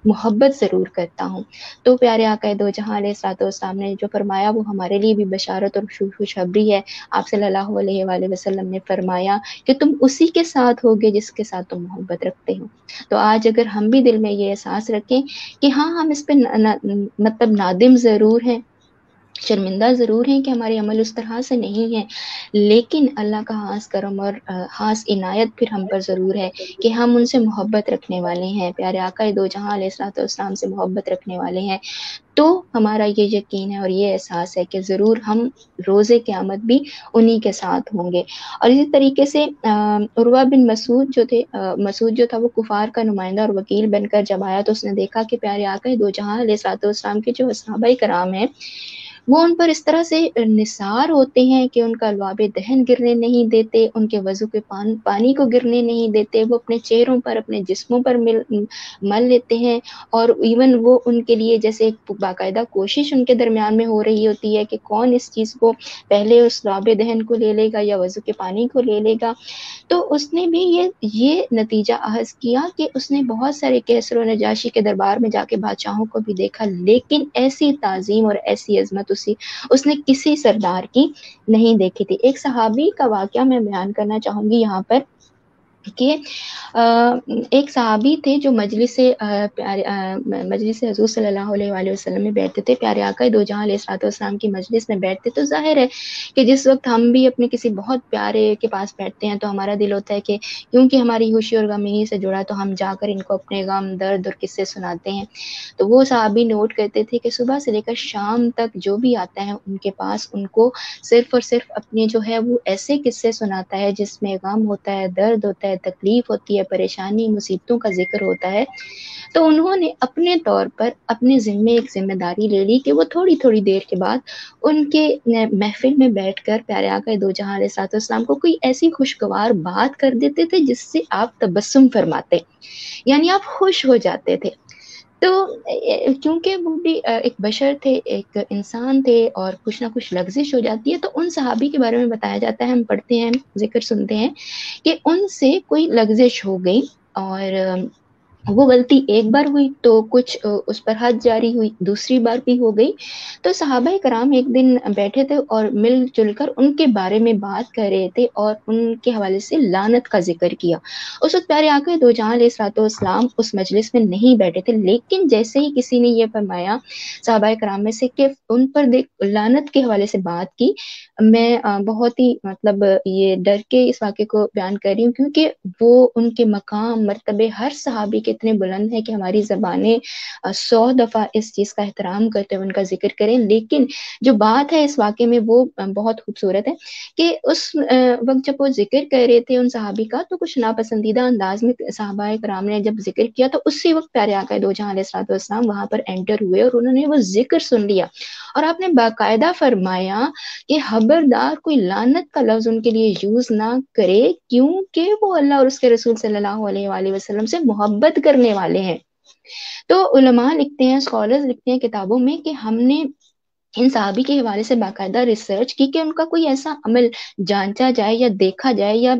محبت ضرور کرتا ہوں۔ تو پیارے آقا دو جہاں علیہ الصلوۃ والسلام نے جو فرمایا وہ ہمارے لیے بھی بشارت اور خوشخبری ہے۔ آپ صلی اللہ علیہ وآلہ وسلم نے فرمایا کہ تم اسی کے ساتھ ہوگے جس کے ساتھ تم محبت رکھتے ہو۔ تو آج اگر ہم بھی دل میں یہ احساس رکھیں کہ ہاں ہم اس پہ مطلب نادم ضرور ہیں، شرمندہ ضرور ہیں کہ ہمارے عمل اس طرح سے نہیں ہیں، لیکن اللہ کا خاص کرم اور خاص عنایت پھر ہم پر ضرور ہے کہ ہم ان سے محبت رکھنے والے ہیں، پیارے آقا دو جہاں علیہ الصلوۃ والسلام سے محبت رکھنے والے ہیں، تو ہمارا یہ یقین ہے اور یہ احساس ہے کہ ضرور ہم روز قیامت بھی انہی کے ساتھ ہوں گے۔ اور اسی طریقے سے عروہ بن مسعود جو تھے، مسعود جو تھا وہ کفار کا نمائندہ اور وکیل بن کر جب آیا تو اس نے دیکھا کہ پیارے آقا دو جہاں علیہ الصلوۃ والسلام کے جو صحابہ کرام ہیں وہ ان پر اس طرح سے نثار ہوتے ہیں کہ ان کا لعاب دہن گرنے نہیں دیتے، ان کے وضو کے پانی کو گرنے نہیں دیتے، وہ اپنے چہروں پر اپنے جسموں پر مل لیتے ہیں، اور ایون وہ ان کے لیے جیسے ایک باقاعدہ کوشش ان کے درمیان میں ہو رہی ہوتی ہے کہ کون اس چیز کو پہلے اس لعاب دہن کو لے لے گا یا وضو کے پانی کو لے لے گا۔ تو اس نے بھی یہ نتیجہ اخذ کیا کہ اس نے بہت سارے کیسر و نجاشی کے دربار میں جا کے بادشاہوں کو بھی دیکھا، لیکن ایسی تعظیم اور ایسی عظمت اس نے کسی سردار کی نہیں دیکھی تھی۔ ایک صحابی کا واقعہ میں بیان کرنا چاہوں گی یہاں پر کہ ایک صحابی تھے جو مجلس حضور صلی اللہ علیہ وآلہ وسلم میں بیٹھتے تھے، پیارے آقا دو جہاں علیہ الصلوۃ والسلام کی مجلس میں بیٹھتے، تو ظاہر ہے کہ جس وقت ہم بھی اپنے کسی بہت پیارے کے پاس بیٹھتے ہیں تو ہمارا دل ہوتا ہے کہ کیونکہ ہماری خوشی اور غم انہی سے جڑا تو ہم جا کر ان کو اپنے غم، درد اور قصے سناتے ہیں۔ تو وہ صحابی نوٹ کرتے تھے کہ صبح سے لے کر شام تک جو بھی آتا ہے ان کے پاس ان کو صرف اور صرف اپنے جو ہے وہ ایسے قصے سناتا ہے جس میں غم ہوتا ہے، درد ہوتا ہے، تکلیف ہوتی ہے، پریشانی مصیبتوں کا ذکر ہوتا ہے۔ تو انہوں نے اپنے طور پر اپنے ذمے ایک ذمہ داری لے لی کہ وہ تھوڑی تھوڑی دیر کے بعد ان کے محفل میں بیٹھ کر پیارے آقا دو جہاں علیہ الصلوۃ والسلام کو کوئی ایسی خوشگوار بات کر دیتے تھے جس سے آپ تبسم فرماتے، یعنی آپ خوش ہو جاتے تھے۔ تو کیونکہ وہ بھی ایک بشر تھے، ایک انسان تھے، اور کچھ نہ کچھ لغزش ہو جاتی ہے، تو ان صحابی کے بارے میں بتایا جاتا ہے، ہم پڑھتے ہیں، ذکر سنتے ہیں کہ ان سے کوئی لغزش ہو گئی، اور وہ غلطی ایک بار ہوئی تو کچھ اس پر حد جاری ہوئی، دوسری بار بھی ہو گئی۔ تو صحابہ کرام ایک دن بیٹھے تھے اور مل جل کر ان کے بارے میں بات کر رہے تھے اور ان کے حوالے سے لعنت کا ذکر کیا۔ اس وقت پیارے آقا دو جہاں علیہ الصلوۃ والسلام اس مجلس میں نہیں بیٹھے تھے، لیکن جیسے ہی کسی نے یہ فرمایا صحابہ کرام میں سے کہ ان پر لعنت کے حوالے سے بات کی، میں بہت ہی مطلب یہ ڈر کے اس واقعے کو بیان کر رہی ہوں، کیونکہ وہ ان کے مقام مرتبے ہر صحابی کے اتنے بلند ہیں کہ ہماری زبانیں 100 دفعہ اس چیز کا احترام کرتے ہوئے ان کا ذکر کریں، لیکن جو بات ہے اس واقعے میں وہ بہت خوبصورت ہے کہ اس وقت جب وہ ذکر کر رہے تھے ان صحابی کا، تو کچھ ناپسندیدہ انداز میں صحابہ کرام نے جب ذکر کیا تو اسی وقت پیارے آقا دو جہاں علیہ الصلوۃ والسلام وہاں پر انٹر ہوئے اور انہوں نے وہ ذکر سن لیا، اور آپ نے باقاعدہ فرمایا کہ خبردار کوئی لعنت کا لفظ ان کے لیے یوز نہ کرے، کیونکہ وہ اللہ اور اس کے رسول صلی اللہ علیہ وآلہ وسلم سے محبت کرنے والے ہیں۔ تو علماء لکھتے ہیں، اسکالرز لکھتے ہیں کتابوں میں کہ ہم نے ان صحابی کے حوالے سے باقاعدہ ریسرچ کی کہ ان کا کوئی ایسا عمل جانچا جائے یا دیکھا جائے یا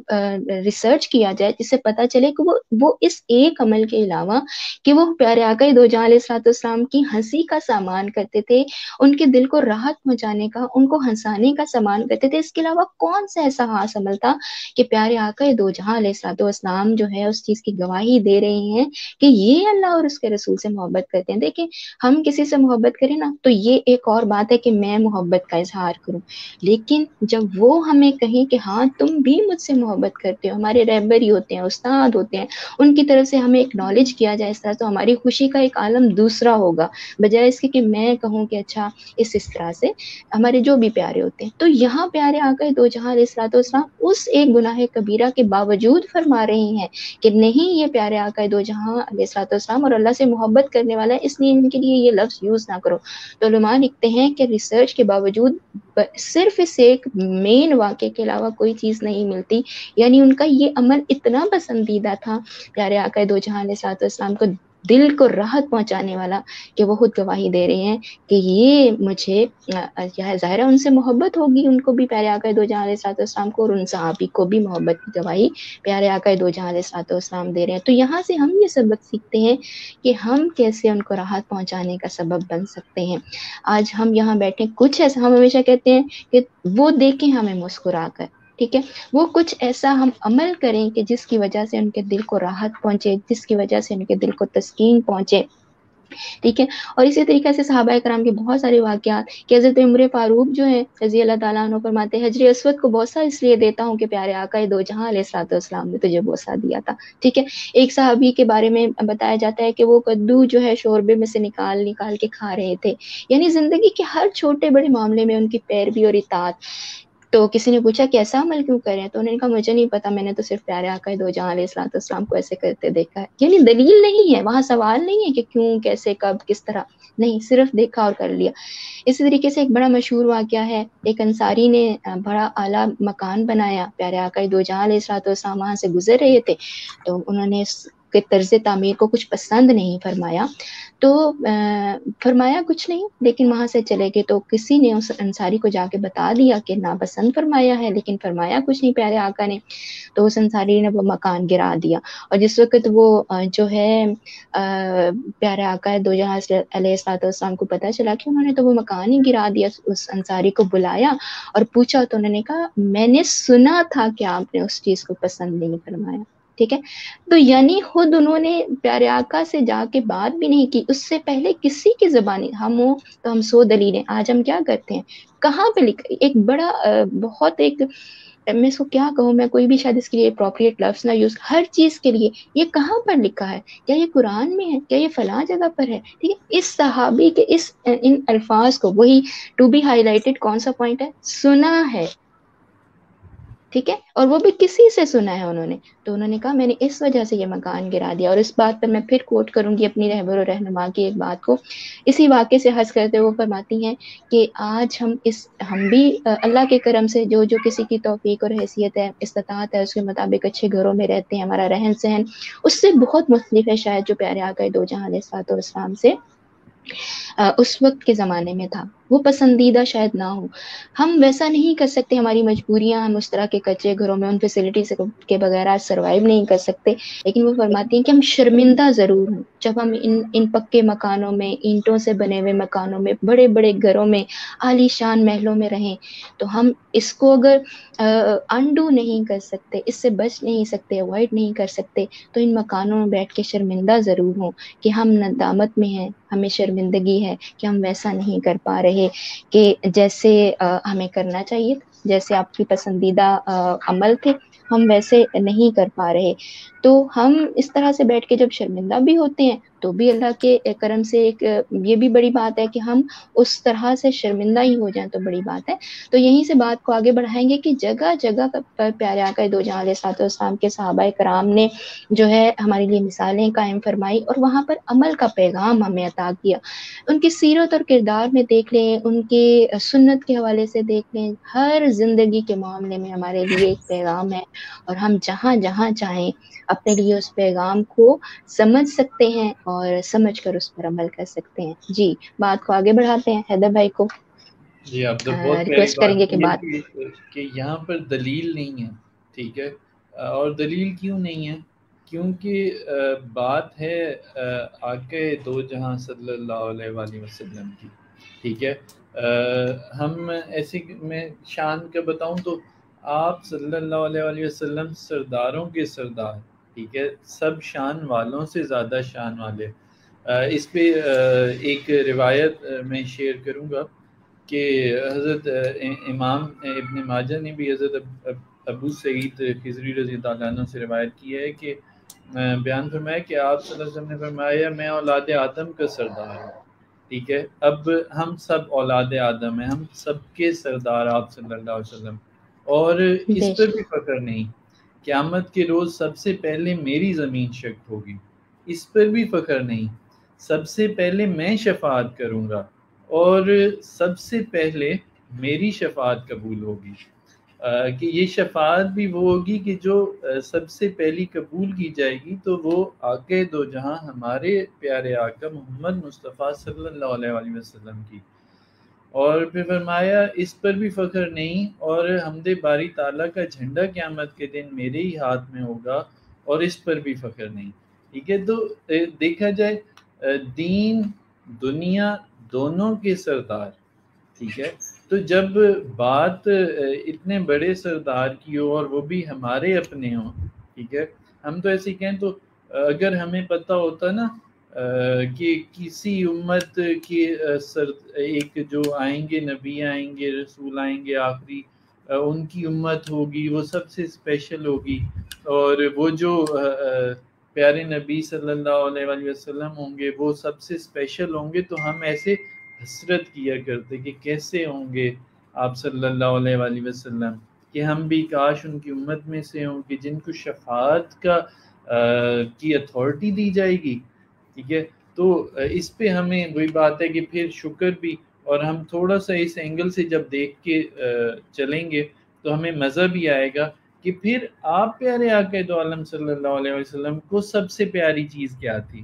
ریسرچ کیا جائے جس سے پتہ چلے کہ وہ اس ایک عمل کے علاوہ کہ وہ پیارے آقا دو جہاں علیہ الصلوۃ والسلام کی ہنسی کا سامان کرتے تھے، ان کے دل کو راحت پہنچانے کا، ان کو ہنسانے کا سامان کرتے تھے، اس کے علاوہ کون سا ایسا خاص عمل تھا کہ پیارے آقا دو جہاں علیہ الصلوۃ والسلام جو ہے اس چیز کی گواہی دے رہے ہیں کہ یہ اللہ اور اس کے رسول سے محبت کرتے ہیں۔ دیکھیں ہم کسی سے محبت کریں نا تو یہ ایک اور بات ہے کہ میں محبت کا اظہار کروں، لیکن جب وہ ہمیں کہیں کہ ہاں تم بھی مجھ سے محبت کرتے ہو، ہمارے رہبر ہی ہوتے ہیں، استاد ہوتے ہیں، ان کی طرف سے ہمیں ایکنالج کیا جائے اس طرح، تو ہماری خوشی کا ایک عالم دوسرا ہوگا، بجائے اس کے کہ میں کہوں کہ اچھا اس طرح سے ہمارے جو بھی پیارے ہوتے ہیں۔ تو یہاں پیارے آقا دو جہاں علیہ الصلوۃ والسلام اس ایک گناہ کبیرہ کے باوجود فرما رہے ہیں کہ نہیں، یہ پیارے آقا دو جہاں علیہ الصلوۃ والسلام اور اللہ سے محبت کرنے والا ہے، اس لیے ان کے لیے یہ لفظ یوز نہ کرو۔ تو علماء لکھتے ہیں کہ ریسرچ کے باوجود صرف اس ایک مین واقعے کے علاوہ کوئی چیز نہیں ملتی، یعنی ان کا یہ عمل اتنا پسندیدہ تھا پیارے آقا دو جہاں علیہ الصلوۃ والسلام کو، دل کو راحت پہنچانے والا کہ وہ خود گواہی دے رہے ہیں کہ یہ مجھے ظاہر ہے ان سے محبت ہوگی، ان کو بھی پیارے آقا دو جہاں علیہ الصلوۃ والسلام کو، اور ان صحابی کو بھی محبت کی گواہی پیارے آقا دو جہاں علیہ الصلوۃ والسلام دے رہے ہیں۔ تو یہاں سے ہم یہ سبق سیکھتے ہیں کہ ہم کیسے ان کو راحت پہنچانے کا سبب بن سکتے ہیں۔ آج ہم یہاں بیٹھے کچھ ایسا، ہم ہمیشہ کہتے ہیں کہ وہ دیکھیں ہمیں مسکرا کر، ٹھیک ہے، وہ کچھ ایسا ہم عمل کریں کہ جس کی وجہ سے ان کے دل کو راحت پہنچے، جس کی وجہ سے ان کے دل کو تسکین پہنچے، ٹھیک ہے۔ اور اسی طریقے سے صحابہ کرام کے بہت سارے واقعات کہ حضرت عمر فاروق جو ہے رضی اللہ تعالیٰ عنہ فرماتے ہیں حجر اسود کو بوسہ اس لیے دیتا ہوں کہ پیارے آقا دو جہاں علیہ الصلوۃ والسلام نے تجھے بوسہ دیا تھا، ٹھیک ہے۔ ایک صحابی کے بارے میں بتایا جاتا ہے کہ وہ کدو جو ہے شوربے میں سے نکال نکال کے کھا رہے تھے، یعنی زندگی کے ہر چھوٹے بڑے معاملے میں ان کی پیروی اور اطاعت۔ تو کسی نے پوچھا کہ ایسا عمل کیوں کریں، تو انہوں نے کہا مجھے نہیں پتا، میں نے تو صرف پیارے آقا دو جہاں علیہ الصلوۃ والسلام کو ایسے کرتے دیکھا ہے۔ یعنی دلیل نہیں ہے وہاں، سوال نہیں ہے کہ کیوں، کیسے، کب، کس طرح، نہیں، صرف دیکھا اور کر لیا۔ اسی طریقے سے ایک بڑا مشہور واقعہ ہے، ایک انصاری نے بڑا اعلیٰ مکان بنایا، پیارے آقا دو جہاں علیہ الصلوۃ والسلام وہاں سے گزر رہے تھے، تو انہوں نے اس کے طرز تعمیر کو کچھ پسند نہیں فرمایا، تو فرمایا کچھ نہیں، لیکن وہاں سے چلے گئے تو کسی نے اس انصاری کو جا کے بتا دیا کہ ناپسند فرمایا ہے، لیکن فرمایا کچھ نہیں پیارے آقا نے۔ تو اس انصاری نے وہ مکان گرا دیا، اور جس وقت وہ جو ہے پیارے آقا دو جہاں علیہ الصلوۃ والسلام کو پتہ چلا کہ انہوں نے تو وہ مکان ہی گرا دیا، اس انصاری کو بلایا اور پوچھا، تو انہوں نے کہا میں نے سنا تھا کہ آپ نے اس چیز کو پسند نہیں فرمایا، ٹھیک ہے۔ تو یعنی خود انہوں نے پیارے آقا سے جا کے بات بھی نہیں کی، اس سے پہلے کسی کی زبانی ہم ہو تو ہم 100 دلیلیں، آج ہم کیا کرتے ہیں، کہاں پہ لکھا ایک بڑا بہت ایک، میں اس کو کیا کہوں، میں کوئی بھی شاید اس کے لیے اپروپریٹ لفظ نہ یوز، ہر چیز کے لیے یہ کہاں پر لکھا ہے، کیا یہ قرآن میں ہے، کیا یہ فلاں جگہ پر ہے، ٹھیک ہے۔ اس صحابی کے ان الفاظ کو، وہی ٹو بی ہائی لائٹڈ کون سا پوائنٹ ہے، سنا ہے، ٹھیک ہے، اور وہ بھی کسی سے سنا ہے انہوں نے۔ تو انہوں نے کہا میں نے اس وجہ سے یہ مکان گرا دیا، اور اس بات پر میں پھر کوٹ کروں گی اپنی رہبر و رہنما کی ایک بات کو، اسی واقعے سے حس کرتے وہ فرماتی ہیں کہ آج ہم بھی اللہ کے کرم سے جو کسی کی توفیق اور حیثیت ہے، استطاعت ہے، اس کے مطابق اچھے گھروں میں رہتے ہیں، ہمارا رہن سہن اس سے بہت مختلف ہے شاید جو پیارے آقا دو جہاں علیہ الصلوۃ والسلام سے اس وقت کے زمانے میں تھا، وہ پسندیدہ شاید نہ ہو، ہم ویسا نہیں کر سکتے، ہماری مجبوریاں، ہم اس طرح کے کچے گھروں میں ان فیسلٹیز کے بغیر آج سروائیو نہیں کر سکتے، لیکن وہ فرماتی ہیں کہ ہم شرمندہ ضرور ہوں جب ہم ان پکے مکانوں میں، اینٹوں سے بنے ہوئے مکانوں میں، بڑے بڑے گھروں میں، عالی شان محلوں میں رہیں، تو ہم اس کو اگر انڈو نہیں کر سکتے، اس سے بچ نہیں سکتے، اوائڈ نہیں کر سکتے، تو ان مکانوں میں بیٹھ کے شرمندہ ضرور ہوں کہ ہم ندامت میں ہیں، ہمیں شرمندگی ہے کہ ہم ویسا نہیں کر پا رہے کہ جیسے ہمیں کرنا چاہیے، جیسے آپ کی پسندیدہ عمل تھے، ہم ویسے نہیں کر پا رہے۔ تو ہم اس طرح سے بیٹھ کے جب شرمندہ بھی ہوتے ہیں تو بھی اللہ کے کرم سے ایک یہ بھی بڑی بات ہے کہ ہم اس طرح سے شرمندہ ہی ہو جائیں تو بڑی بات ہے۔ تو یہیں سے بات کو آگے بڑھائیں گے کہ جگہ جگہ پر پیارے آقا دو جہاں علیہ الصلوۃ والسلام کے صحابہ کرام نے جو ہے ہمارے لیے مثالیں قائم فرمائی، اور وہاں پر عمل کا پیغام ہمیں عطا کیا۔ ان کی سیرت اور کردار میں دیکھ لیں، ان کے سنت کے حوالے سے دیکھ لیں، ہر زندگی کے معاملے میں ہمارے لیے ایک پیغام ہے، اور ہم جہاں جہاں چاہیں اپنے لیے اس پیغام کو سمجھ سکتے ہیں اور سمجھ کر اس پر عمل کر سکتے ہیں۔ جی، بات کو آگے بڑھاتے ہیں، حیدر بھائی کو جی آپ نے بہت پیاری ریکویسٹ کریں بات گے کہ کی بات ہے کہ یہاں پر دلیل نہیں ہے، ٹھیک ہے، اور دلیل کیوں نہیں ہے، کیونکہ بات ہے آقا دو جہاں صلی اللہ علیہ وآلہ وسلم کی، ٹھیک ہے۔ ہم ایسے میں شان کا بتاؤں تو آپ صلی اللہ علیہ وآلہ وسلم سرداروں کے سردار، ٹھیک ہے، سب شان والوں سے زیادہ شان والے۔ اس پہ ایک روایت میں شیئر کروں گا کہ حضرت امام ابن ماجہ نے بھی حضرت ابو سعید خضری رضی اللہ عنہ سے روایت کی ہے کہ بیان فرمایا کہ آپ صلی اللہ علیہ وسلم نے فرمایا میں اولاد آدم کا سردار ہوں، ٹھیک ہے۔ اب ہم سب اولاد آدم ہیں، ہم سب کے سردار آپ صلی اللہ علیہ وسلم، اور بے اس پر بھی شک فخر نہیں، قیامت کے روز سب سے پہلے میری زمین شق ہوگی، اس پر بھی فخر نہیں، سب سے پہلے میں شفاعت کروں گا اور سب سے پہلے میری شفاعت قبول ہوگی۔ کہ یہ شفاعت بھی وہ ہوگی کہ جو سب سے پہلی قبول کی جائے گی، تو وہ آقا دو جہاں ہمارے پیارے آقا محمد مصطفیٰ صلی اللہ علیہ وآلہ وسلم کی۔ اور پھر فرمایا اس پر بھی فخر نہیں، اور حمد باری تعالیٰ کا جھنڈا قیامت کے دن میرے ہی ہاتھ میں ہوگا، اور اس پر بھی فخر نہیں۔ ٹھیک ہے، تو دیکھا جائے دین دنیا دونوں کے سردار، ٹھیک ہے، تو جب بات اتنے بڑے سردار کی ہو اور وہ بھی ہمارے اپنے ہوں، ٹھیک ہے، ہم تو ایسے کہیں تو اگر ہمیں پتہ ہوتا نا کہ کسی امت کی ایک جو آئیں گے نبی آئیں گے رسول آئیں گے آخری، ان کی امت ہوگی وہ سب سے اسپیشل ہوگی، اور وہ جو پیارے نبی صلی اللہ علیہ وآلہ وسلم ہوں گے وہ سب سے اسپیشل ہوں گے، تو ہم ایسے حسرت کیا کرتے کہ کیسے ہوں گے آپ صلی اللہ علیہ وآلہ وسلم، کہ ہم بھی کاش ان کی امت میں سے ہوں کہ جن کو شفاعت کی اتھارٹی دی جائے گی۔ ٹھیک ہے، تو اس پہ ہمیں وہی بات ہے کہ پھر شکر بھی، اور ہم تھوڑا سا اس اینگل سے جب دیکھ کے چلیں گے تو ہمیں مزہ بھی آئے گا کہ پھر آپ پیارے آقا دو عالم صلی اللہ علیہ وسلم کو سب سے پیاری چیز کیا تھی،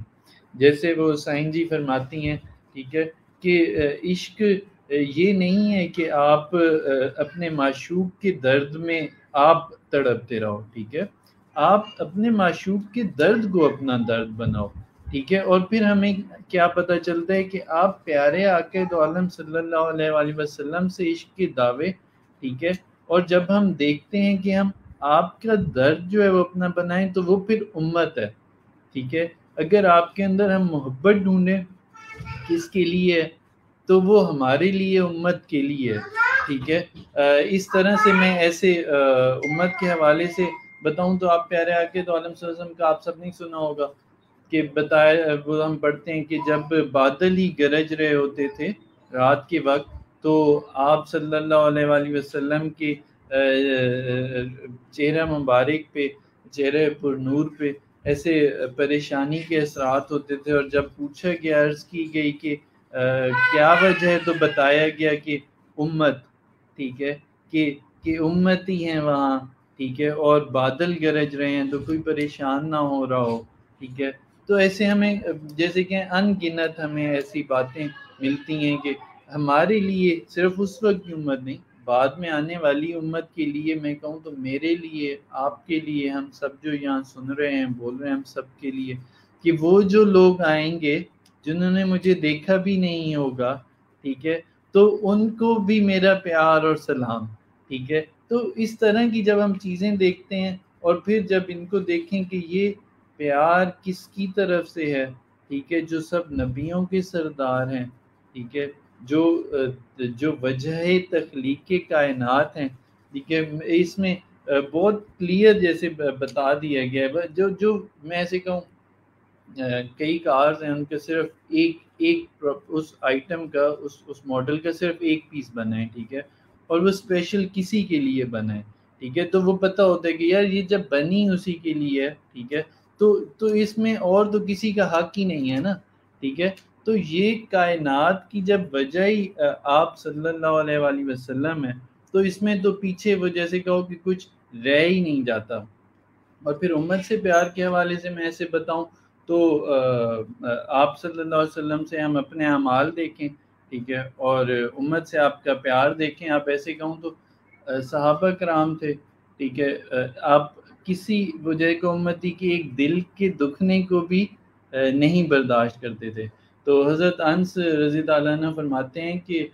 جیسے وہ سائن جی فرماتی ہیں، ٹھیک ہے، کہ عشق یہ نہیں ہے کہ آپ اپنے معشوق کے درد میں آپ تڑپتے رہو، ٹھیک ہے، آپ اپنے معشوق کے درد کو اپنا درد بناؤ، ٹھیک ہے، اور پھر ہمیں کیا پتہ چلتا ہے کہ آپ پیارے آقا دو عالم صلی اللہ علیہ وآلہ وسلم سے عشق کے دعوے، ٹھیک ہے، اور جب ہم دیکھتے ہیں کہ ہم آپ کا درد جو ہے وہ اپنا بنائیں تو وہ پھر امت ہے، ٹھیک ہے، اگر آپ کے اندر ہم محبت ڈھونڈیں کس کے لیے، تو وہ ہمارے لیے امت کے لیے، ٹھیک ہے۔ اس طرح سے میں ایسے امت کے حوالے سے بتاؤں تو آپ پیارے آقا دو عالم صلی اللہ علیہ وسلم کا آپ سب نے سنا ہوگا کہ بتایا، وہ ہم پڑھتے ہیں کہ جب بادل ہی گرج رہے ہوتے تھے رات کے وقت، تو آپ صلی اللہ علیہ وآلہ وسلم کے چہرہ مبارک پہ، چہرہ پر نور پہ ایسے پریشانی کے اثرات ہوتے تھے، اور جب پوچھا گیا، عرض کی گئی کہ کیا وجہ ہے، تو بتایا گیا کہ امت، ٹھیک ہے، کہ امت ہی ہیں وہاں، ٹھیک ہے، اور بادل گرج رہے ہیں تو کوئی پریشان نہ ہو رہا ہو، ٹھیک ہے۔ تو ایسے ہمیں جیسے کہ ان گنت ہمیں ایسی باتیں ملتی ہیں کہ ہمارے لیے صرف اس وقت کی امت نہیں، بعد میں آنے والی امت کے لیے میں کہوں تو میرے لیے، آپ کے لیے، ہم سب جو یہاں سن رہے ہیں بول رہے ہیں، ہم سب کے لیے، کہ وہ جو لوگ آئیں گے جنہوں نے مجھے دیکھا بھی نہیں ہوگا، ٹھیک ہے، تو ان کو بھی میرا پیار اور سلام، ٹھیک ہے۔ تو اس طرح کی جب ہم چیزیں دیکھتے ہیں اور پھر جب ان کو دیکھیں کہ یہ پیار کس کی طرف سے ہے، ٹھیک ہے، جو سب نبیوں کے سردار ہیں، ٹھیک ہے، جو وجہ تخلیق کائنات ہیں، ٹھیک ہے، اس میں بہت کلیئر جیسے بتا دیا گیا ہے، جو میں ایسے کہوں کئی کارز ہیں ان کا صرف ایک اس آئٹم کا، اس ماڈل کا صرف ایک پیس بنا ہے، ٹھیک ہے، اور وہ اسپیشل کسی کے لیے بنا ہے، ٹھیک ہے، تو وہ پتہ ہوتا ہے کہ یار یہ جب بنی اسی کے لیے ہے، ٹھیک ہے، تو اس میں اور تو کسی کا حق ہی نہیں ہے نا، ٹھیک ہے، تو یہ کائنات کی جب وجہ ہی آپ صلی اللہ علیہ وآلہ وسلم ہے، تو اس میں تو پیچھے وہ جیسے کہو کہ کچھ رہ ہی نہیں جاتا۔ اور پھر امت سے پیار کے حوالے سے میں ایسے بتاؤں تو آپ صلی اللہ علیہ وسلم سے ہم اپنے اعمال دیکھیں، ٹھیک ہے، اور امت سے آپ کا پیار دیکھیں، آپ ایسے کہوں تو صحابہ کرام تھے، ٹھیک ہے، آپ کسی وجہ کو امتی کے ایک دل کے دکھنے کو بھی نہیں برداشت کرتے تھے۔ تو حضرت انس رضی اللہ عنہ فرماتے ہیں کہ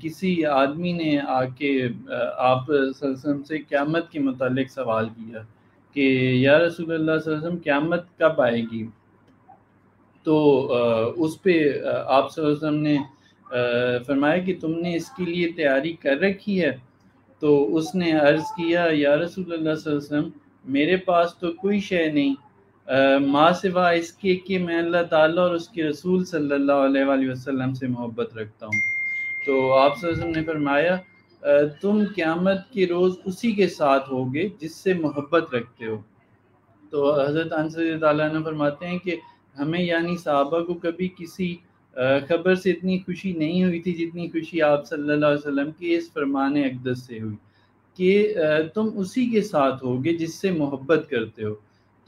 کسی آدمی نے آ کے آپ صلی اللہ علیہ وسلم سے قیامت کے متعلق سوال کیا کہ یا رسول اللہ صلی اللہ علیہ وسلم قیامت کب آئے گی، تو اس پہ آپ صلی اللہ علیہ وسلم نے فرمایا کہ تم نے اس کے لیے تیاری کر رکھی ہے، تو اس نے عرض کیا یا رسول اللہ صلی اللہ علیہ وسلم میرے پاس تو کوئی شے نہیں ما سوا اس کے کہ میں اللہ تعالیٰ اور اس کے رسول صلی اللہ علیہ وآلہ وسلم سے محبت رکھتا ہوں۔ تو آپ صلی اللہ علیہ وسلم نے فرمایا تم قیامت کے روز اسی کے ساتھ ہوگے جس سے محبت رکھتے ہو۔ تو حضرت انس رضی اللہ عنہ فرماتے ہیں کہ ہمیں یعنی صحابہ کو کبھی کسی خبر سے اتنی خوشی نہیں ہوئی تھی جتنی خوشی آپ صلی اللہ علیہ وسلم کی اس فرمان اقدس سے ہوئی۔ کہ تم اسی کے ساتھ ہوگے جس سے محبت کرتے ہو.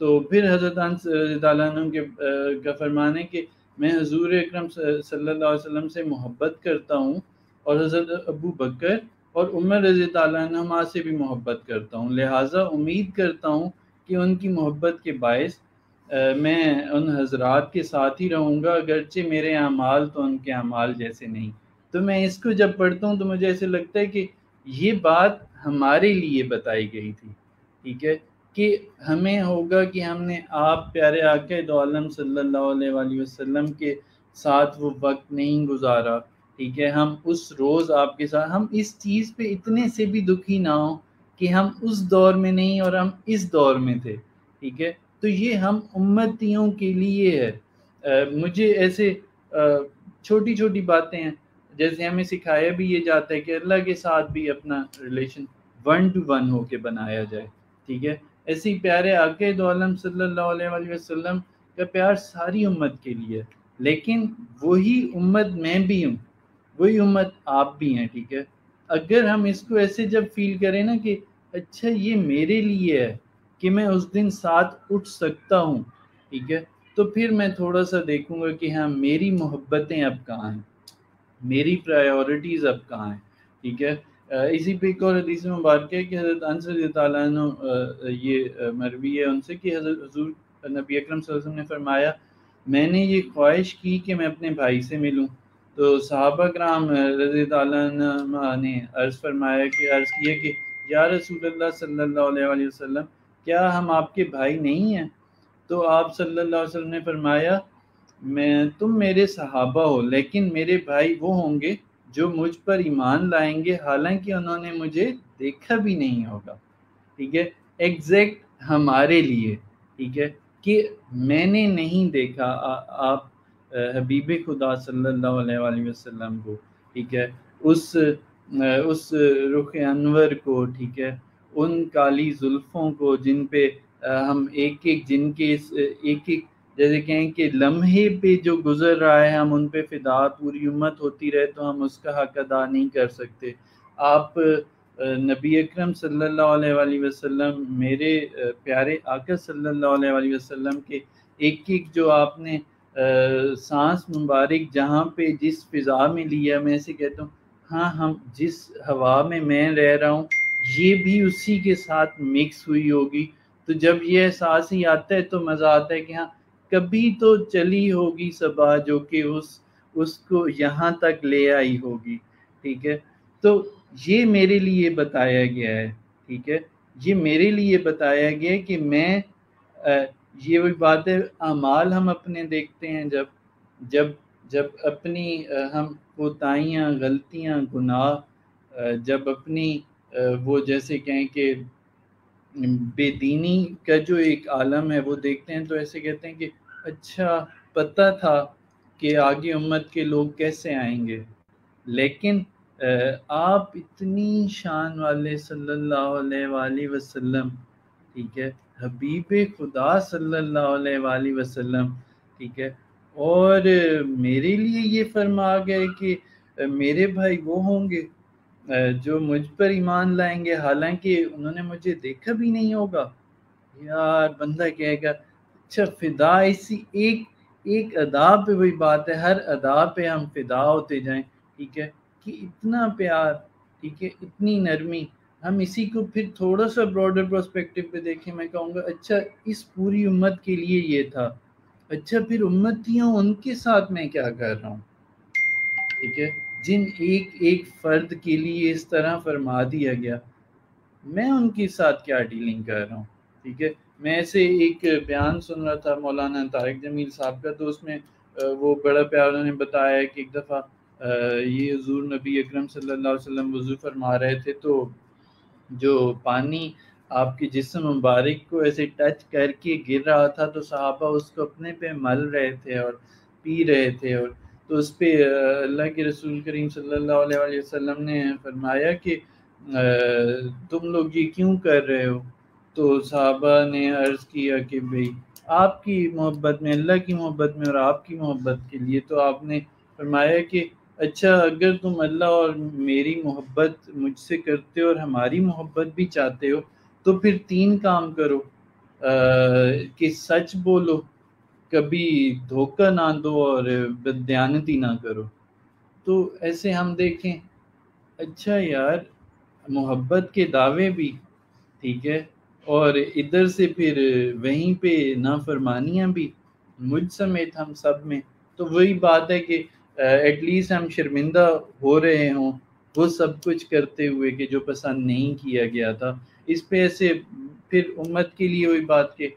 تو پھر حضرت انس رضی اللہ عنہ کا فرمان ہے کہ میں حضور اکرم صلی اللہ علیہ وسلم سے محبت کرتا ہوں اور حضرت ابو بکر اور عمر رضی اللہ عنہما سے بھی محبت کرتا ہوں، لہٰذا امید کرتا ہوں کہ ان کی محبت کے باعث میں ان حضرات کے ساتھ ہی رہوں گا، اگرچہ میرے اعمال تو ان کے اعمال جیسے نہیں. تو میں اس کو جب پڑھتا ہوں تو مجھے ایسے لگتا ہے کہ یہ بات ہمارے لیے بتائی گئی تھی، ٹھیک ہے، کہ ہمیں ہوگا کہ ہم نے آپ پیارے آقا دو عالم صلی اللہ علیہ وآلہ وسلم کے ساتھ وہ وقت نہیں گزارا، ٹھیک ہے، ہم اس روز آپ کے ساتھ، ہم اس چیز پہ اتنے سے بھی دکھی نہ ہوں کہ ہم اس دور میں نہیں اور ہم اس دور میں تھے، ٹھیک ہے. تو یہ ہم امتیوں کے لیے ہے. مجھے ایسے چھوٹی چھوٹی باتیں ہیں، جیسے ہمیں سکھایا بھی یہ جاتا ہے کہ اللہ کے ساتھ بھی اپنا ریلیشن 1 to 1 ہو کے بنایا جائے، ٹھیک ہے. ایسے ہی پیارے آقا دو عالم صلی اللہ علیہ وآلہ وسلم کا پیار ساری امت کے لیے، لیکن وہی امت میں بھی ہوں، وہی امت آپ بھی ہیں، ٹھیک ہے. اگر ہم اس کو ایسے جب فیل کریں نا کہ اچھا یہ میرے لیے ہے کہ میں اس دن ساتھ اٹھ سکتا ہوں، ٹھیک ہے، تو پھر میں تھوڑا سا دیکھوں گا کہ ہاں میری محبتیں اب کہاں ہیں، میری پرائیورٹیز اب کہاں ہیں، ٹھیک ہے. اسی پہ ایک اور حدیث مبارک ہے کہ حضرت انس رضی اللہ عنہ یہ مروی ہے ان سے کہ حضرت حضور نبی اکرم صلی اللہ علیہ وسلم نے فرمایا میں نے یہ خواہش کی کہ میں اپنے بھائی سے ملوں. تو صحابہ کرام رضی اللہ عنہ نے عرض کیا کہ یا رسول اللہ صلی اللہ علیہ وآلہ وسلم کیا ہم آپ کے بھائی نہیں ہیں؟ تو آپ صلی اللہ علیہ وسلم نے فرمایا تم میرے صحابہ ہو، لیکن میرے بھائی وہ ہوں گے جو مجھ پر ایمان لائیں گے حالانکہ انہوں نے مجھے دیکھا بھی نہیں ہوگا، ٹھیک ہے. ایگزیکٹ ہمارے لیے، ٹھیک ہے، کہ میں نے نہیں دیکھا آپ حبیب خدا صلی اللہ علیہ وآلہ وسلم کو، ٹھیک ہے، اس رخ انور کو، ٹھیک ہے، ان کالی زلفوں کو جن پہ ہم ایک جن کے ایک جیسے کہیں کہ لمحے پہ جو گزر رہا ہے ہم ان پہ فدا، پوری امت ہوتی رہے تو ہم اس کا حق ادا نہیں کر سکتے. آپ نبی اکرم صلی اللہ علیہ وآلہ وسلم میرے پیارے آقا صلی اللہ علیہ وآلہ وسلم کے ایک جو آپ نے سانس مبارک جہاں پہ جس فضا میں لیا، میں ایسے کہتا ہوں ہاں ہم جس ہوا میں رہ رہا ہوں یہ بھی اسی کے ساتھ مکس ہوئی ہوگی. تو جب یہ احساس ہی آتا ہے تو مزہ آتا ہے کہ ہاں کبھی تو چلی ہوگی صبا جو کہ اس کو یہاں تک لے آئی ہوگی، ٹھیک ہے. تو یہ میرے لیے بتایا گیا ہے، ٹھیک ہے، یہ میرے لیے بتایا گیا کہ میں یہ وہی بات ہے، اعمال ہم اپنے دیکھتے ہیں جب اپنی ہم کوتاہیاں، غلطیاں، گناہ، جب اپنی وہ جیسے کہیں کہ بے دینی کا جو ایک عالم ہے وہ دیکھتے ہیں تو ایسے کہتے ہیں کہ اچھا پتہ تھا کہ آگے امت کے لوگ کیسے آئیں گے، لیکن آپ اتنی شان والے صلی اللہ علیہ وآلہ وسلم، ٹھیک ہے، حبیب خدا صلی اللہ علیہ وآلہ وسلم، ٹھیک ہے، اور میرے لیے یہ فرما گئے کہ میرے بھائی وہ ہوں گے جو مجھ پر ایمان لائیں گے حالانکہ انہوں نے مجھے دیکھا بھی نہیں ہوگا. یار بندہ کہے گا اچھا فدا اسی ایک ادا پہ، وہی بات ہے ہر ادا پہ ہم فدا ہوتے جائیں، ٹھیک ہے، کہ اتنا پیار، ٹھیک ہے، اتنی نرمی. ہم اسی کو پھر تھوڑا سا براڈر پرسپیکٹو پہ دیکھیں، میں کہوں گا اچھا اس پوری امت کے لیے یہ تھا، اچھا پھر امتیوں ان کے ساتھ میں کیا کر رہا ہوں، ٹھیک ہے، جن ایک فرد کے لیے اس طرح فرما دیا گیا میں ان کے ساتھ کیا ڈیلنگ کر رہا ہوں، ٹھیک ہے. میں ایسے ایک بیان سن رہا تھا مولانا طارق جمیل صاحب کا، تو اس میں وہ بڑا پیاروں نے بتایا کہ ایک دفعہ یہ حضور نبی اکرم صلی اللہ علیہ وسلم وضو فرما رہے تھے تو جو پانی آپ کے جسم مبارک کو ایسے ٹچ کر کے گر رہا تھا تو صحابہ اس کو اپنے پہ مل رہے تھے اور پی رہے تھے، اور تو اس پہ اللہ کے رسول کریم صلی اللہ علیہ وآلہ وسلم نے فرمایا کہ تم لوگ یہ کیوں کر رہے ہو؟ تو صحابہ نے عرض کیا کہ بھئی آپ کی محبت میں، اللہ کی محبت میں اور آپ کی محبت کے لیے. تو آپ نے فرمایا کہ اچھا اگر تم اللہ اور میری محبت مجھ سے کرتے ہو اور ہماری محبت بھی چاہتے ہو تو پھر 3 کام کرو کہ سچ بولو، کبھی دھوکہ نہ دو اور بددیانتی نہ کرو۔ تو ایسے ہم دیکھیں، اچھا یار محبت کے دعوے بھی ٹھیک ہے، اور ادھر سے پھر وہیں پہ نافرمانیاں بھی مجھ سمیت ہم سب میں۔ تو وہی بات ہے کہ ایٹ لیسٹ ہم شرمندہ ہو رہے ہوں وہ سب کچھ کرتے ہوئے کہ جو پسند نہیں کیا گیا تھا۔ اس پہ ایسے پھر امت کے لیے وہی بات کہ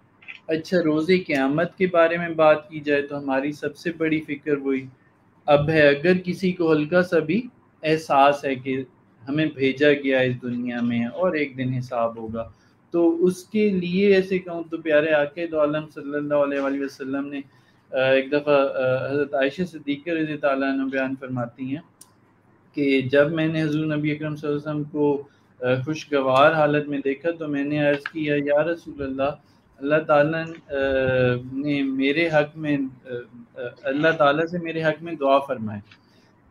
اچھا روز قیامت کے بارے میں بات کی جائے تو ہماری سب سے بڑی فکر وہی اب ہے، اگر کسی کو ہلکا سا بھی احساس ہے کہ ہمیں بھیجا گیا اس دنیا میں اور ایک دن حساب ہوگا، تو اس کے لیے ایسے کہوں تو پیارے آقا دو عالم صلی اللہ علیہ وآلہ وسلم نے ایک دفعہ حضرت عائشہ صدیقہ رضی اللہ عنہ بیان فرماتی ہیں کہ جب میں نے حضور نبی اکرم صلی اللہ علیہ وسلم کو خوشگوار حالت میں دیکھا تو میں نے عرض کیا یا رسول اللہ، اللہ تعالیٰ نے میرے حق میں اللہ تعالیٰ سے میرے حق میں دعا فرمائے۔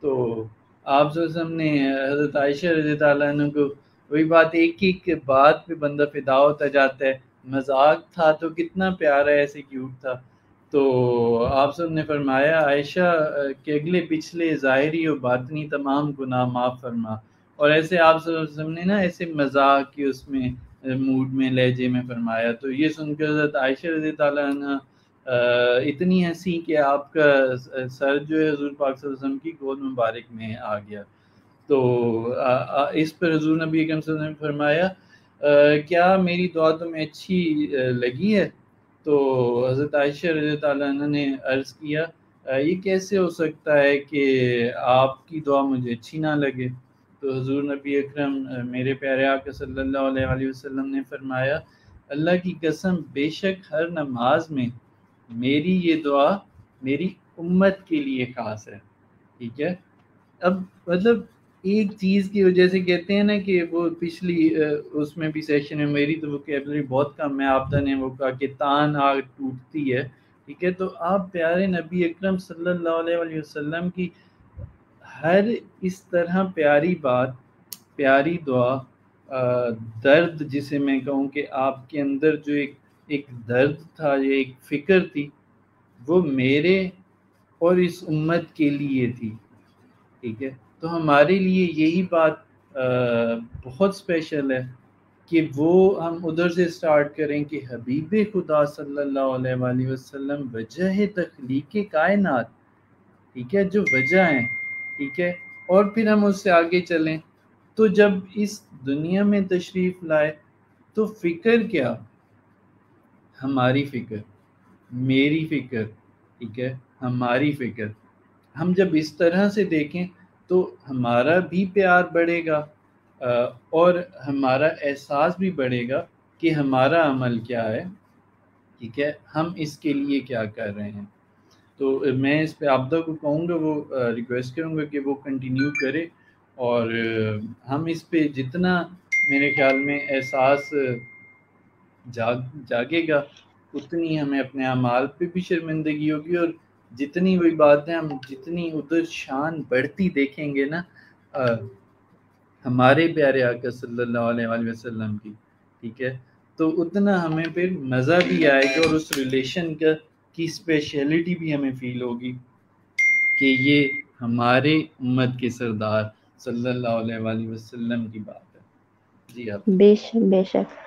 تو آپ صلی اللہ علیہ وسلم نے حضرت عائشہ رضی اللہ عنہ کو وہی بات ایک بات پہ بندہ فدا ہوتا جاتا ہے، مذاق تھا تو کتنا پیارا ایسے کیوٹ تھا۔ تو آپ سب نے فرمایا عائشہ کہ اگلے پچھلے ظاہری و باطنی تمام گناہ معاف فرما، اور ایسے آپ صلی اللہ علیہ وسلم نے نا ایسے مذاق کی اس میں موڈ میں لہجے میں فرمایا۔ تو یہ سن کر حضرت عائشہ رضی اللہ عنہ اتنی ہنسی کہ آپ کا سر جو ہے حضور پاک صلی اللہ علیہ وسلم کی گود مبارک میں آ گیا۔ تو اس پر حضور نبی اکرم صلی اللہ علیہ وسلم نے فرمایا کیا میری دعا تمہیں اچھی لگی ہے؟ تو حضرت عائشہ رضی اللہ عنہ نے عرض کیا یہ کیسے ہو سکتا ہے کہ آپ کی دعا مجھے اچھی نہ لگے؟ تو حضور نبی اکرم میرے پیارے آقا صلی اللہ علیہ وآلہ وسلم نے فرمایا اللہ کی قسم بے شک ہر نماز میں میری یہ دعا میری امت کے لیے خاص ہے، ٹھیک ہے۔ اب مطلب ایک چیز کی وجہ سے کہتے ہیں نا کہ وہ پچھلی اس میں بھی سیشن میں میری تو ووکیبلری بہت کم ہے، آپدہ نے وہ کہا کہ تان آگ ٹوٹتی ہے، ٹھیک ہے۔ تو آپ پیارے نبی اکرم صلی اللہ علیہ وآلہ وسلم کی ہر اس طرح پیاری بات، پیاری دعا، درد جسے میں کہوں کہ آپ کے اندر جو ایک درد تھا، یہ ایک فکر تھی، وہ میرے اور اس امت کے لیے تھی، ٹھیک ہے۔ تو ہمارے لیے یہی بات بہت اسپیشل ہے کہ وہ ہم ادھر سے سٹارٹ کریں کہ حبیب خدا صلی اللہ علیہ وآلہ وسلم وجہ تخلیق کائنات، ٹھیک ہے، جو وجہ ہیں، ٹھیک ہے، اور پھر ہم اس سے آگے چلیں تو جب اس دنیا میں تشریف لائے تو فکر کیا، ہماری فکر، میری فکر، ٹھیک ہے، ہماری فکر، ہم جب اس طرح سے دیکھیں تو ہمارا بھی پیار بڑھے گا اور ہمارا احساس بھی بڑھے گا کہ ہمارا عمل کیا ہے، ٹھیک ہے، ہم اس کے لیے کیا کر رہے ہیں۔ تو میں اس پہ آبدہ کو کہوں گا، وہ ریکویسٹ کروں گا کہ وہ کنٹینیو کرے، اور ہم اس پہ جتنا میرے خیال میں احساس جاگے گا اتنی ہمیں اپنے اعمال پہ بھی شرمندگی ہوگی، اور جتنی وہی باتیں ہم جتنی ادھر شان بڑھتی دیکھیں گے نا ہمارے پیارے آقا صلی اللہ علیہ وآلہ وسلم کی، ٹھیک ہے، تو اتنا ہمیں پھر مزہ بھی آئے گا اور اس ریلیشن کی اسپیشلٹی بھی ہمیں فیل ہوگی کہ یہ ہمارے امت کے سردار صلی اللہ علیہ وآلہ وسلم کی بات ہے۔ جی آپ بے شک بے شک،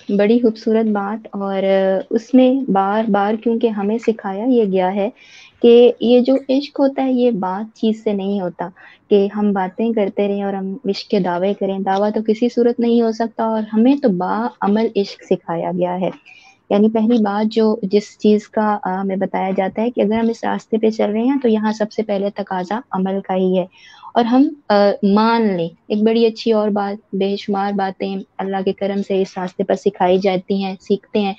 بڑی خوبصورت بات، اور اس میں بار بار کیونکہ ہمیں سکھایا یہ گیا ہے کہ یہ جو عشق ہوتا ہے یہ بات چیز سے نہیں ہوتا کہ ہم باتیں کرتے رہیں اور ہم عشق کے دعوے کریں، دعویٰ تو کسی صورت نہیں ہو سکتا، اور ہمیں تو عمل عشق سکھایا گیا ہے۔ یعنی پہلی بات جو جس چیز کا ہمیں بتایا جاتا ہے کہ اگر ہم اس راستے پہ چل رہے ہیں تو یہاں سب سے پہلے تقاضا عمل کا ہی ہے، اور ہم مان لیں۔ ایک بڑی اچھی اور بات، بے شمار باتیں اللہ کے کرم سے اس راستے پر سکھائی جاتی ہیں، سیکھتے ہیں،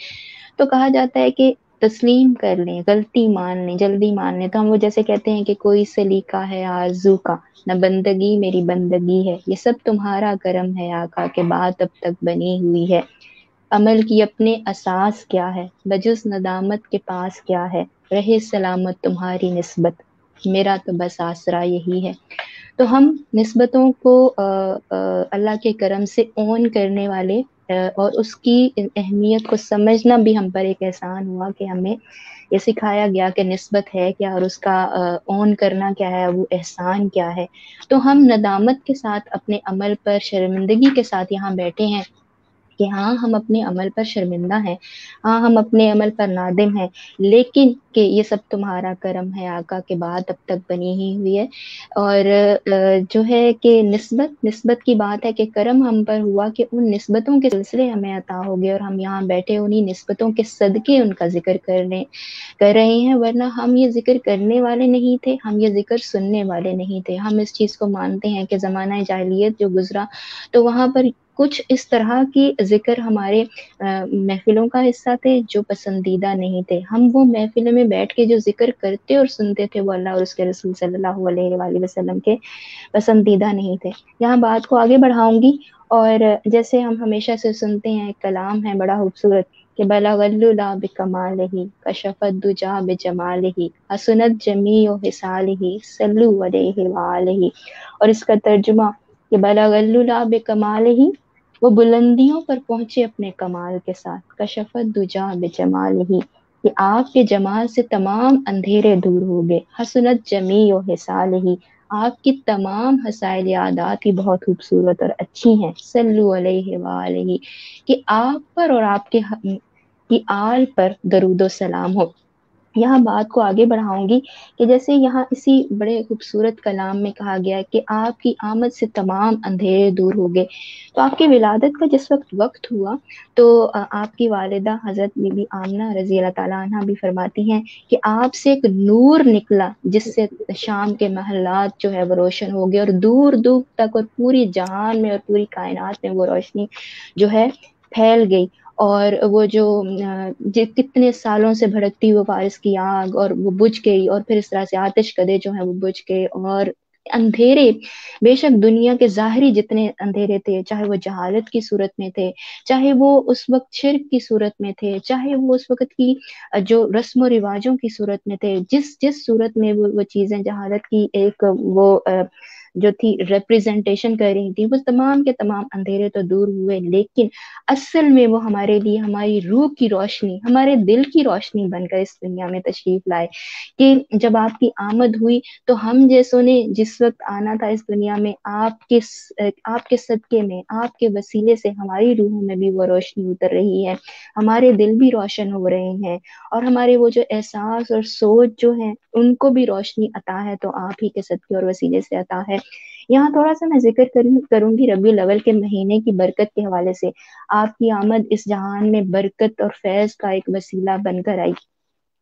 تو کہا جاتا ہے کہ تسلیم کر لیں، غلطی مان لیں، جلدی مان لیں۔ تو ہم وہ جیسے کہتے ہیں کہ کوئی سلیقہ ہے آرزو کا، نہ بندگی میری بندگی ہے، یہ سب تمہارا کرم ہے آقا کہ بات اب تک بنی ہوئی ہے۔ عمل کی اپنے اساس کیا ہے، بجز ندامت کے پاس کیا ہے، رہے سلامت تمہاری نسبت۔ میرا تو بس آسرا یہی ہے۔ تو ہم نسبتوں کو اللہ کے کرم سے اون کرنے والے اور اس کی اہمیت کو سمجھنا بھی ہم پر ایک احسان ہوا کہ ہمیں یہ سکھایا گیا کہ نسبت ہے کیا اور اس کا اون کرنا کیا ہے، وہ احسان کیا ہے۔ تو ہم ندامت کے ساتھ اپنے عمل پر شرمندگی کے ساتھ یہاں بیٹھے ہیں کہ ہاں ہم اپنے عمل پر شرمندہ ہیں، ہاں ہم اپنے عمل پر نادم ہیں، لیکن کہ یہ سب تمہارا کرم ہے آقا کے بعد اب تک بنی ہی ہوئی ہے۔ اور جو ہے کہ نسبت کی بات ہے کہ کرم ہم پر ہوا کہ ان نسبتوں کے سلسلے ہمیں عطا ہو گئے اور ہم یہاں بیٹھے انہیں نسبتوں کے صدقے ان کا ذکر کر رہے ہیں، ورنہ ہم یہ ذکر کرنے والے نہیں تھے، ہم یہ ذکر سننے والے نہیں تھے۔ ہم اس چیز کو مانتے ہیں کہ زمانہ جاہلیت جو گزرا تو وہاں پر کچھ اس طرح کی ذکر ہمارے محفلوں کا حصہ تھے جو پسندیدہ نہیں تھے۔ ہم وہ محفلوں میں بیٹھ کے جو ذکر کرتے اور سنتے تھے وہ اللہ اور اس کے رسول صلی اللہ علیہ وآلہ وسلم کے پسندیدہ نہیں تھے۔ یہاں بات کو آگے بڑھاؤں گی، اور جیسے ہم ہمیشہ سے سنتے ہیں، ایک کلام ہے بڑا خوبصورت کہ بلغ العلا بکمالہ کشف الدجی بجمالہ حسنت جمیع خصالہ صلوا علیہ وآلہ، اور اس کا ترجمہ کہ بلغ العلا بکمالہ، وہ بلندیوں پر پہنچے اپنے کمال کے ساتھ، کشف الدجی بجمالہ، کہ آپ کے جمال سے تمام اندھیرے دور ہو گئے، حسنت جمیع خصالہ، آپ کی تمام حسائل عادات ہی بہت خوبصورت اور اچھی ہیں، صلو علیہ وآلہ، کہ آپ پر اور آپ کے کی آل پر درود و سلام ہو۔ یہاں بات کو آگے بڑھاؤں گی کہ جیسے یہاں اسی بڑے خوبصورت کلام میں کہا گیا ہے کہ آپ کی آمد سے تمام اندھیرے دور ہو گئے، تو آپ کی ولادت کا جس وقت ہوا تو آپ کی والدہ حضرت بی بی آمنہ رضی اللہ تعالیٰ عنہ بھی فرماتی ہیں کہ آپ سے ایک نور نکلا جس سے شام کے محلات جو ہے وہ روشن ہو گئے، اور دور دور تک اور پوری جہان میں اور پوری کائنات میں وہ روشنی جو ہے پھیل گئی، اور وہ جو کتنے سالوں سے بھڑکتی وہ فارس کی آگ اور وہ بجھ گئی، اور پھر اس طرح سے آتش کدے جو ہیں وہ بجھ گئے، اور اندھیرے بے شک دنیا کے ظاہری جتنے اندھیرے تھے، چاہے وہ جہالت کی صورت میں تھے، چاہے وہ اس وقت شرک کی صورت میں تھے، چاہے وہ اس وقت کی جو رسم و رواجوں کی صورت میں تھے، جس صورت میں وہ چیزیں جہالت کی ایک وہ جو تھی ریپریزنٹیشن کر رہی تھی، وہ تمام کے تمام اندھیرے تو دور ہوئے، لیکن اصل میں وہ ہمارے لیے ہماری روح کی روشنی، ہمارے دل کی روشنی بن کر اس دنیا میں تشریف لائے، کہ جب آپ کی آمد ہوئی تو ہم جیسوں نے جس وقت آنا تھا اس دنیا میں، آپ کے صدقے میں، آپ کے وسیلے سے ہماری روحوں میں بھی وہ روشنی اتر رہی ہے، ہمارے دل بھی روشن ہو رہے ہیں، اور ہمارے وہ جو احساس اور سوچ جو ہیں ان کو بھی روشنی عطا ہے تو آپ ہی کے صدقے اور وسیلے سے عطا ہے۔ یہاں تھوڑا سا میں ذکر کروں گی ربیع الاول کے مہینے کی برکت کے حوالے سے۔ آپ کی آمد اس جہان میں برکت اور فیض کا ایک وسیلہ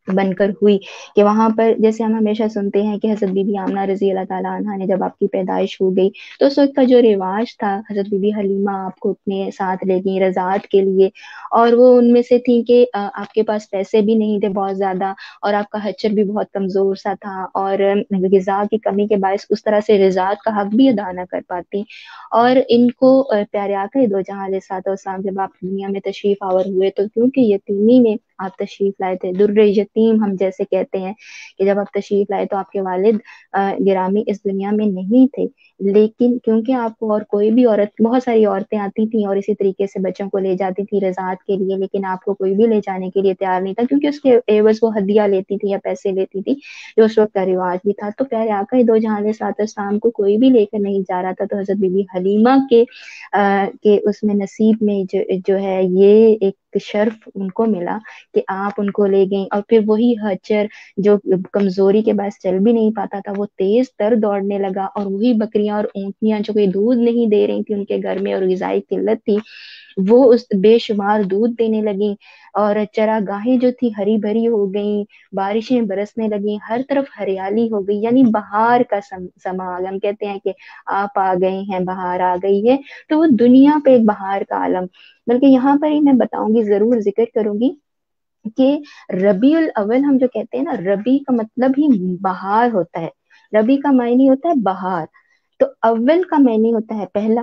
بن کر ہوئی، کہ وہاں پر جیسے ہم ہمیشہ سنتے ہیں کہ حضرت بی بی آمنہ رضی اللہ تعالیٰ عنہا نے جب آپ کی پیدائش ہو گئی تو اس وقت کا جو رواج تھا، حضرت بی بی حلیمہ آپ کو اپنے ساتھ لے گئی رضاعت کے لیے، اور وہ ان میں سے تھی کہ آپ کے پاس پیسے بھی نہیں تھے بہت زیادہ، اور آپ کا حچر بھی بہت کمزور سا تھا، اور غذا کی کمی کے باعث اس طرح سے رضاعت کا حق بھی ادا نہ کر پاتی، اور ان کو پیارے آقا دو جہاں علیہ الصلوۃ والسلام جب آپ دنیا میں تشریف آور ہوئے تو کیونکہ یتیمی میں آپ تشریف لائے تھے، در یتیم ہم جیسے کہتے ہیں کہ جب آپ تشریف لائے تو آپ کے والد گرامی اس دنیا میں نہیں تھے، لیکن کیونکہ آپ کو اور کوئی بھی عورت، بہت ساری عورتیں آتی تھیں اور اسی طریقے سے بچوں کو لے جاتی تھی رضاعت کے لیے، لیکن آپ کو کوئی بھی لے جانے کے لیے تیار نہیں تھا، کیونکہ اس کے عوض وہ ہدیہ لیتی تھی یا پیسے لیتی تھی، جو اس وقت کا رواج بھی تھا۔ تو پیارے آقا دو جہاں علیہ الصلوۃ والسلام کو کوئی بھی لے کر نہیں جا رہا تھا، تو حضرت بی بی حلیمہ کے اس میں نصیب میں جو ہے یہ ایک شرف ان کو ملا کہ آپ ان کو لے گئیں، اور پھر وہی حچر جو کمزوری کے باعث چل بھی نہیں پاتا تھا وہ تیز تر دوڑنے لگا، اور وہی بکریاں اور اونٹنیاں جو کوئی دودھ نہیں دے رہی تھی، ان کے گھر میں اور غذائی قلت تھی، وہ اس بے شمار دودھ دینے لگیں، اور چراگاہیں جو تھی ہری بھری ہو گئیں، بارشیں برسنے لگیں، ہر طرف ہریالی ہو گئی، یعنی بہار کا سما آ گیا۔ ہم کہتے ہیں کہ آپ آ گئے ہیں، بہار آ گئی ہے، تو وہ دنیا پہ ایک بہار کا عالم، بلکہ یہاں پر ہی میں بتاؤں گی، ضرور ذکر کروں گی کہ ربیع الاول ہم جو کہتے ہیں نا، ربیع کا مطلب ہی بہار ہوتا ہے، ربیع کا معنی ہوتا ہے بہار، تو اول کا معنی ہوتا ہے پہلا،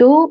2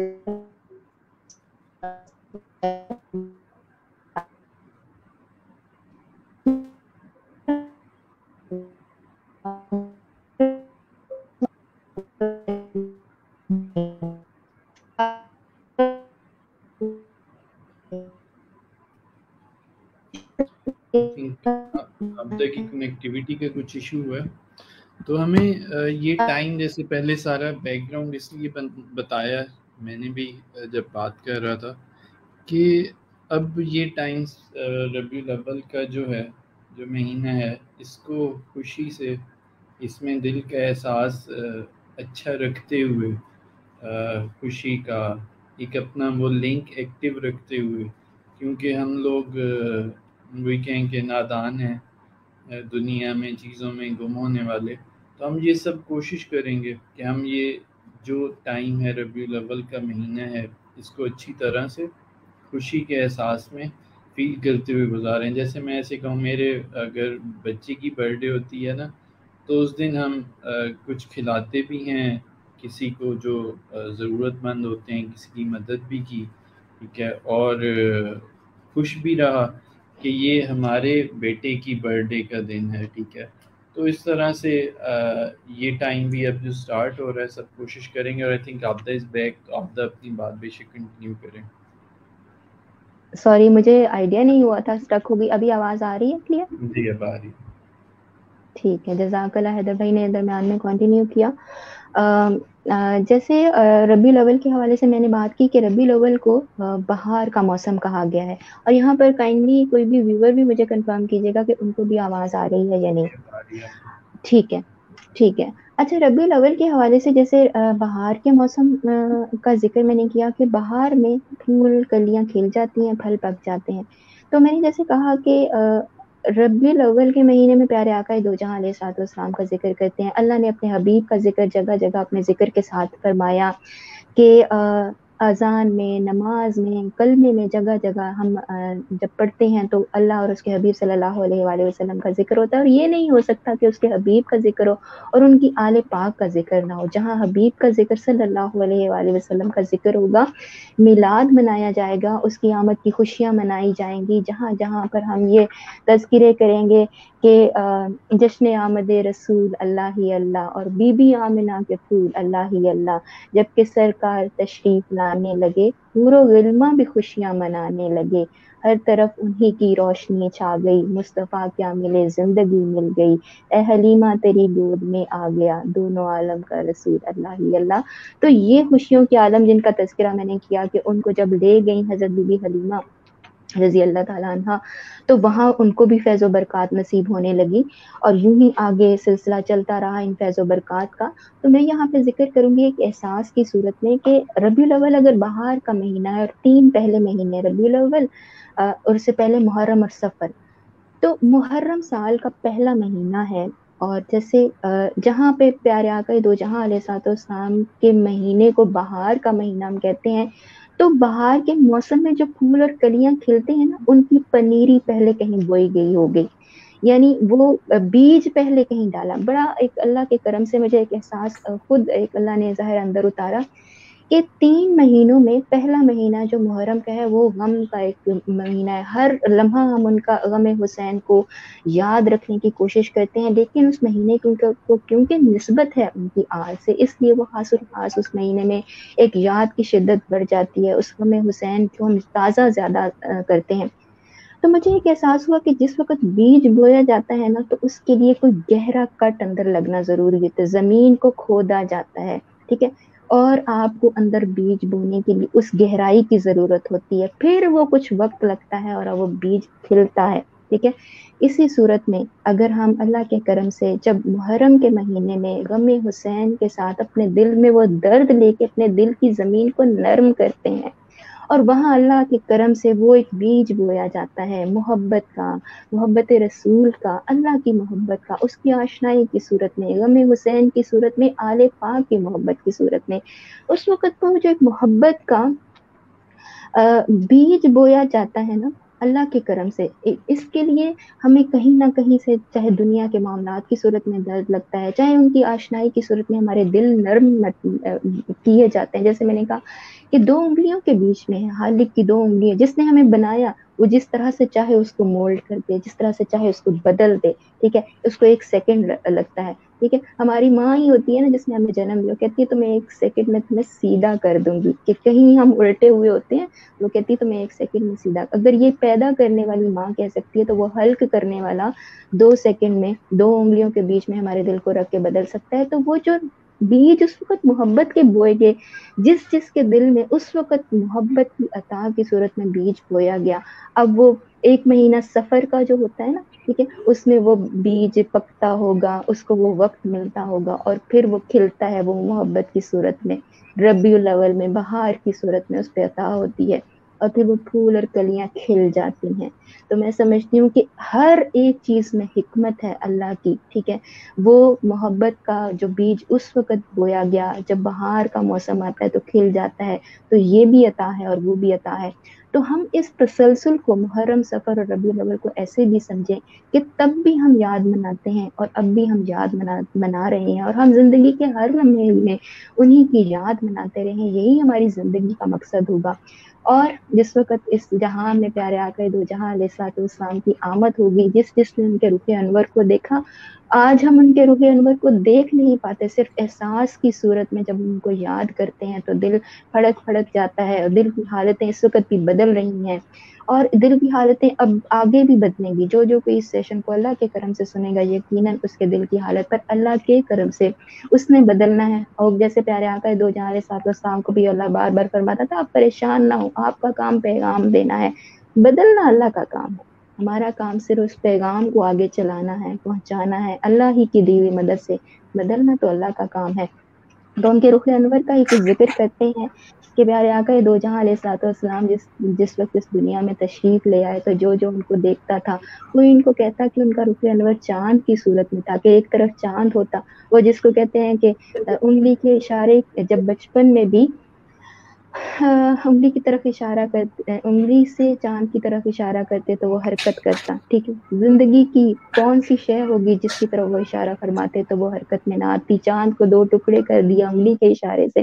ابدا کی کنیکٹیوٹی کا کچھ ایشو ہوا ہے، تو ہمیں یہ ٹائم جیسے پہلے سارا بیک گراؤنڈ اس لیے بتایا میں نے بھی جب بات کر رہا تھا کہ اب یہ ٹائم ربیع الاول کا جو ہے، جو مہینہ ہے، اس کو خوشی سے، اس میں دل کا احساس اچھا رکھتے ہوئے، خوشی کا ایک اپنا وہ لنک ایکٹیو رکھتے ہوئے، کیونکہ ہم لوگ وہی کہیں کہ نادان ہیں، دنیا میں چیزوں میں گم ہونے والے، تو ہم یہ سب کوشش کریں گے کہ ہم یہ جو ٹائم ہے ربیع الاول کا مہینہ ہے، اس کو اچھی طرح سے خوشی کے احساس میں فیل کرتے ہوئے گزاریں۔ جیسے میں ایسے کہوں، میرے اگر بچے کی برتھ ڈے ہوتی ہے نا، تو اس دن ہم کچھ کھلاتے بھی ہیں کسی کو جو ضرورت مند ہوتے ہیں، کسی کی مدد بھی کی، ٹھیک ہے، اور خوش بھی رہا کہ یہ ہمارے بیٹے کی برتھ ڈے کا دن ہے، ٹھیک ہے۔ تو اس طرح سے یہ ٹائم بھی اب جو سٹارٹ ہو رہا ہے، سب کوشش کریں گے، اور I think Abida is back, تو عابدہ اپنی بات بے شک کنٹینیو کریں۔ سوری مجھے آئیڈیا نہیں ہوا تھا، اسٹک ہو گئی۔ ابھی آواز آ رہی ہے کلیئر؟ جی اب آ رہی۔ ٹھیک ہے، جزاک اللہ۔ حیدر بھائی نے درمیان میں کنٹینیو کیا۔ جیسے ربیع الاول کے حوالے سے میں نے بات کی کہ ربیع الاول کو بہار کا موسم کہا گیا ہے، اور یہاں پر کائنڈلی کوئی بھی ویور بھی مجھے کنفرم کیجیے گا کہ ان کو بھی آواز آ رہی ہے یا نہیں۔ ٹھیک ہے، ٹھیک ہے۔ اچھا، ربیع الاول کے حوالے سے جیسے بہار کے موسم کا ذکر میں نے کیا کہ بہار میں پھول کلیاں کھل جاتی ہیں، پھل پک جاتے ہیں، تو میں نے جیسے کہا کہ ربیع الاول کے مہینے میں پیارے آقا دو جہاں علیہ الصلوۃ والسلام کا ذکر کرتے ہیں، اللہ نے اپنے حبیب کا ذکر جگہ جگہ اپنے ذکر کے ساتھ فرمایا کہ اذان میں، نماز میں، کلمے میں، جگہ جگہ ہم جب پڑھتے ہیں تو اللہ اور اس کے حبیب صلی اللہ علیہ وآلہ وسلم کا ذکر ہوتا ہے، اور یہ نہیں ہو سکتا کہ اس کے حبیب کا ذکر ہو اور ان کی آل پاک کا ذکر نہ ہو۔ جہاں حبیب کا ذکر صلی اللہ علیہ وآلہ وسلم کا ذکر ہوگا، میلاد منایا جائے گا، اس کی آمد کی خوشیاں منائی جائیں گی، جہاں جہاں پر ہم یہ تذکرے کریں گے کہ جشن آمد رسول اللہ ہی اللہ، اور بی بی آمنہ کے پھول اللہ ہی اللہ، جبکہ سرکار تشریف لانے لگے، حور و غلماں بھی خوشیاں منانے لگے، ہر طرف انہی کی روشنی چھا گئی، مصطفیٰ کیا ملے زندگی مل گئی، اے حلیمہ تیری گود میں آ گیا، دونوں عالم کا رسول اللہ ہی اللہ۔ تو یہ خوشیوں کے عالم جن کا تذکرہ میں نے کیا کہ ان کو جب لے گئی حضرت بی بی حلیمہ رضی اللہ تعالیٰ عنہ، تو وہاں ان کو بھی فیض و برکات نصیب ہونے لگی، اور یوں ہی آگے سلسلہ چلتا رہا ان فیض و برکات کا۔ تو میں یہاں پہ ذکر کروں گی ایک احساس کی صورت میں کہ ربیع الاول اگر بہار کا مہینہ ہے، اور 3 پہلے مہینے ربیع الاول اور اس سے پہلے محرم اور صفر، تو محرم سال کا پہلا مہینہ ہے، اور جیسے جہاں پہ پیارے آقا دو جہاں علیہ الصلوۃ والسلام کے مہینے کو بہار کا مہینہ ہم کہتے ہیں، تو بہار کے موسم میں جو پھول اور کلیاں کھلتے ہیں نا، ان کی پنیری پہلے کہیں بوئی گئی ہو گئی، یعنی وہ بیج پہلے کہیں ڈالا۔ بڑا ایک اللہ کے کرم سے مجھے ایک احساس خود ایک اللہ نے ظاہر اندر اتارا کہ 3 مہینوں میں پہلا مہینہ جو محرم کا ہے وہ غم کا ایک مہینہ ہے، ہر لمحہ ہم ان کا غم حسین کو یاد رکھنے کی کوشش کرتے ہیں، لیکن اس مہینے کو کیونکہ نسبت ہے ان کی آل سے، اس لیے وہ خاص الخاص اس مہینے میں ایک یاد کی شدت بڑھ جاتی ہے، اس غم حسین کو ہم تازہ زیادہ کرتے ہیں۔ تو مجھے ایک احساس ہوا کہ جس وقت بیج بویا جاتا ہے نا، تو اس کے لیے کوئی گہرا کٹ اندر لگنا ضروری ہے، زمین کو کھودا جاتا ہے، ٹھیک ہے، اور آپ کو اندر بیج بونے کے لیے اس گہرائی کی ضرورت ہوتی ہے، پھر وہ کچھ وقت لگتا ہے اور وہ بیج کھلتا ہے، ٹھیک ہے۔ اسی صورت میں اگر ہم اللہ کے کرم سے جب محرم کے مہینے میں غم حسین کے ساتھ اپنے دل میں وہ درد لے کے اپنے دل کی زمین کو نرم کرتے ہیں، اور وہاں اللہ کے کرم سے وہ ایک بیج بویا جاتا ہے محبت کا، محبت رسول کا، اللہ کی محبت کا، اس کی آشنائی کی صورت میں، غم حسین کی صورت میں، آل پاک کی محبت کی صورت میں، اس وقت کو جو ایک محبت کا بیج بویا جاتا ہے نا، اللہ کے کرم سے۔ اس کے لیے ہمیں کہیں نہ کہیں سے، چاہے دنیا کے معاملات کی صورت میں درد لگتا ہے، چاہے ان کی آشنائی کی صورت میں ہمارے دل نرم کیے جاتے ہیں، جیسے میں نے کہا کہ دو انگلیوں کے بیچ میں ہے، خالق کی دو انگلیاں، جس نے ہمیں بنایا وہ جس طرح سے چاہے اس کو مولڈ کر دے، جس طرح سے چاہے اس کو بدل دے، ٹھیک ہے، اس کو ایک سیکنڈ لگتا ہے، ٹھیک ہے۔ ہماری ماں ہی ہوتی ہے نا جس نے ہمیں جنم دیا، کہتی ہے تو میں ایک سیکنڈ میں تمہیں سیدھا کر دوں گی، کہ کہیں ہم الٹے ہوئے ہوتے ہیں، وہ کہتی ہے تو میں ایک سیکنڈ میں سیدھا، اگر یہ پیدا کرنے والی ماں کہہ سکتی ہے تو وہ ہلک کرنے والا 2 سیکنڈ میں دو انگلیوں کے بیچ میں ہمارے دل کو رکھ کے بدل سکتا ہے۔ تو وہ جو بیج اس وقت محبت کے بوئے گئے، جس جس کے دل میں اس وقت محبت کی عطا کی صورت میں بیج بویا گیا، اب وہ 1 مہینہ سفر کا جو ہوتا ہے نا، ٹھیک ہے، اس میں وہ بیج پکتا ہوگا، اس کو وہ وقت ملتا ہوگا، اور پھر وہ کھلتا ہے، وہ محبت کی صورت میں ربیع الاول میں بہار کی صورت میں اس پہ عطا ہوتی ہے، اور پھر وہ پھول اور کلیاں کھل جاتی ہیں۔ تو میں سمجھتی ہوں کہ ہر ایک چیز میں حکمت ہے اللہ کی، ٹھیک ہے۔ وہ محبت کا جو بیج اس وقت بویا گیا، جب بہار کا موسم آتا ہے تو کھل جاتا ہے، تو یہ بھی عطا ہے اور وہ بھی عطا ہے۔ تو ہم اس تسلسل کو، محرم، سفر اور ربیع الاول کو ایسے بھی سمجھیں کہ تب بھی ہم یاد مناتے ہیں اور اب بھی ہم یاد منا رہے ہیں، اور ہم زندگی کے ہر لمحے میں انہی کی یاد مناتے رہیں، یہی ہماری زندگی کا مقصد ہوگا۔ اور جس وقت اس جہاں میں پیارے آقا دو جہاں علیہ الصلوۃ والسلام کی آمد ہوگی، جس جس نے ان کے رخ انور کو دیکھا، آج ہم ان کے رخ انور کو دیکھ نہیں پاتے، صرف احساس کی صورت میں جب ان کو یاد کرتے ہیں تو دل پھڑک پھڑک جاتا ہے، اور دل کی حالتیں اس وقت بھی بدل رہی ہیں، اور دل کی حالتیں اب آگے بھی بدلیں گی۔ جو کوئی اس سیشن کو اللہ کے کرم سے سنے گا، یقیناً اس کے دل کی حالت پر اللہ کے کرم سے اس نے بدلنا ہے۔ اور جیسے پیارے آقا دو جہاں علیہ الصلوۃ والسلام کو بھی اللہ بار بار فرماتا تھا، آپ پریشان نہ ہو، آپ کا کام پیغام دینا ہے، بدلنا اللہ کا کام ہے، ہمارا کام صرف اس پیغام کو آگے چلانا ہے، پہنچانا ہے، اللہ ہی کی دی ہوئی مدد سے، بدلنا تو اللہ کا کام ہے۔ تو ان کے رخ انور کا ہی کچھ ذکر کرتے ہیں کہ پیارے آقا دو جہاں علیہ الصلوۃ والسلام جس وقت اس دنیا میں تشریف لے آئے تو جو ان کو دیکھتا تھا، وہ ان کو کہتا کہ ان کا رخ انور چاند کی صورت میں تھا، کہ ایک طرف چاند ہوتا، وہ جس کو کہتے ہیں کہ انگلی کے اشارے، جب بچپن میں بھی انگلی کی طرف اشارہ کرتے، انگلی سے چاند کی طرف اشارہ کرتے تو وہ حرکت کرتا، ٹھیک ہے، زندگی کی کون سی شے ہوگی جس کی طرف وہ اشارہ فرماتے تو وہ حرکت میں نہ آتی، چاند کو 2 ٹکڑے کر دیا انگلی کے اشارے سے۔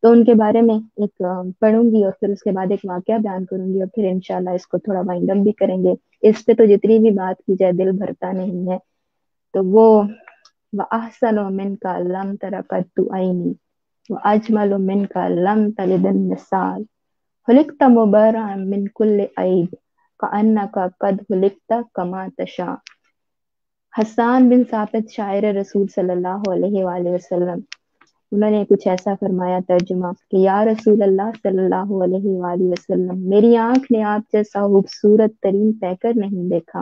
تو ان کے بارے میں ایک پڑھوں گی، اور پھر اس کے بعد ایک واقعہ بیان کروں گی، اور پھر انشاءاللہ اس کو تھوڑا وائنڈ اپ بھی کریں گے۔ اس پہ تو جتنی بھی بات کی جائے دل بھرتا نہیں ہے۔ تو وہ وَأَحْسَنُ مِنْكَ لَمْ تَرَ قَطُّ عَيْنِي وَأَجْمَلُ مِنْكَ لَمْ تَلِدِ النِّسَاءُ خُلِقْتَ مُبَرَّأً مِنْ كُلِّ عَيْبٍ كَأَنَّكَ قَدْ خُلِقْتَ كَمَا تَشَاءُ۔ حسان بن ثابت شاعر رسول صلی اللہ علیہ وآلہ وسلم، انہوں نے کچھ ایسا فرمایا ترجمہ کہ یا رسول اللہ صلی اللہ علیہ وآلہ وسلم، میری آنکھ نے آپ جیسا خوبصورت ترین پیکر نہیں دیکھا،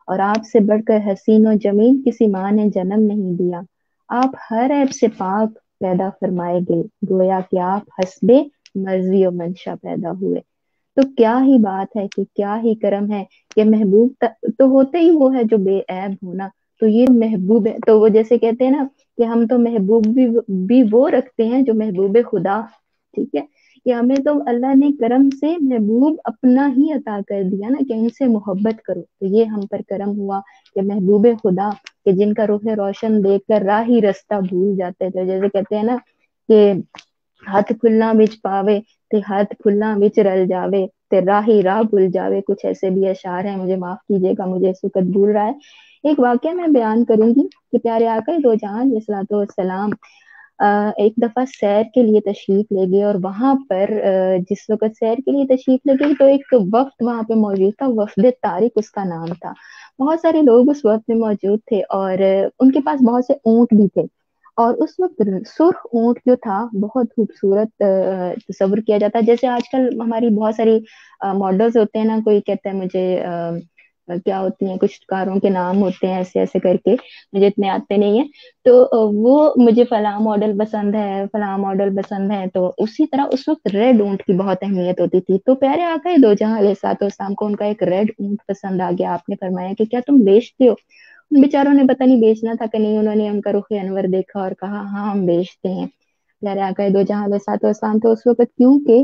اور آپ سے بڑھ کر حسین و جمیل کسی ماں نے جنم نہیں دیا۔ آپ ہر عیب سے پاک پیدا فرمائے گئے، گویا کہ آپ حسب مرضی و منشا پیدا ہوئے۔ تو کیا ہی بات ہے، کہ کیا ہی کرم ہے کہ محبوب تو ہوتے ہی وہ ہے جو بے عیب ہونا، تو یہ محبوب ہے۔ تو وہ جیسے کہتے ہیں نا کہ ہم تو محبوب بھی وہ رکھتے ہیں جو محبوب خدا، ٹھیک ہے، کہ ہمیں تو اللہ نے کرم سے محبوب اپنا ہی عطا کر دیا نا، کہ ان سے محبت کرو، تو یہ ہم پر کرم ہوا کہ محبوب خدا، کہ جن کا رخ روشن دیکھ کر راہ ہی رستہ بھول جاتے تھے، جیسے کہتے ہیں نا کہ ہاتھ کھلنا بچ پاوے تے ہاتھ کھلنا بچ رل جاوے تے راہ بھول جاوے، کچھ ایسے بھی اشعار ہیں، مجھے معاف کیجیے گا، مجھے اس وقت بھول رہا ہے۔ ایک واقعہ میں بیان کروں گی کہ پیارے آقا دو جہاں علیہ الصلوۃ والسلام ایک دفعہ سیر کے لیے تشریف لے گئے، اور وہاں پر جس وقت سیر کے لیے تشریف لے گئے تو ایک وفد وہاں پہ موجود تھا، وفد طارق اس کا نام تھا۔ بہت سارے لوگ اس وقت میں موجود تھے، اور ان کے پاس بہت سے اونٹ بھی تھے، اور اس وقت سرخ اونٹ جو تھا بہت خوبصورت تصور کیا جاتا ہے، جیسے آج کل ہماری بہت ساری ماڈلز ہوتے ہیں نا، کوئی کہتا ہے مجھے کیا ہوتی ہیں، کچھ کاروں کے نام ہوتے ہیں ایسے ایسے کر کے، مجھے اتنے آتے نہیں ہیں، تو وہ مجھے فلاں ماڈل پسند ہے، فلاں ماڈل پسند ہے، تو اسی طرح اس وقت ریڈ اونٹ کی بہت اہمیت ہوتی تھی۔ تو پیارے آقا دو جہاں علیہ الصلوۃ والسلام کو ان کا ایک ریڈ اونٹ پسند آ گیا، آپ نے فرمایا کہ کیا تم بیچتے ہو؟ ان بیچاروں نے پتہ نہیں بیچنا تھا کہ نہیں، انہوں نے ان کا رخ انور دیکھا اور کہا ہاں ہم بیچتے ہیں۔ پیارے آقا دو جہاں علیہ الصلوۃ والسلام تو اس وقت کیونکہ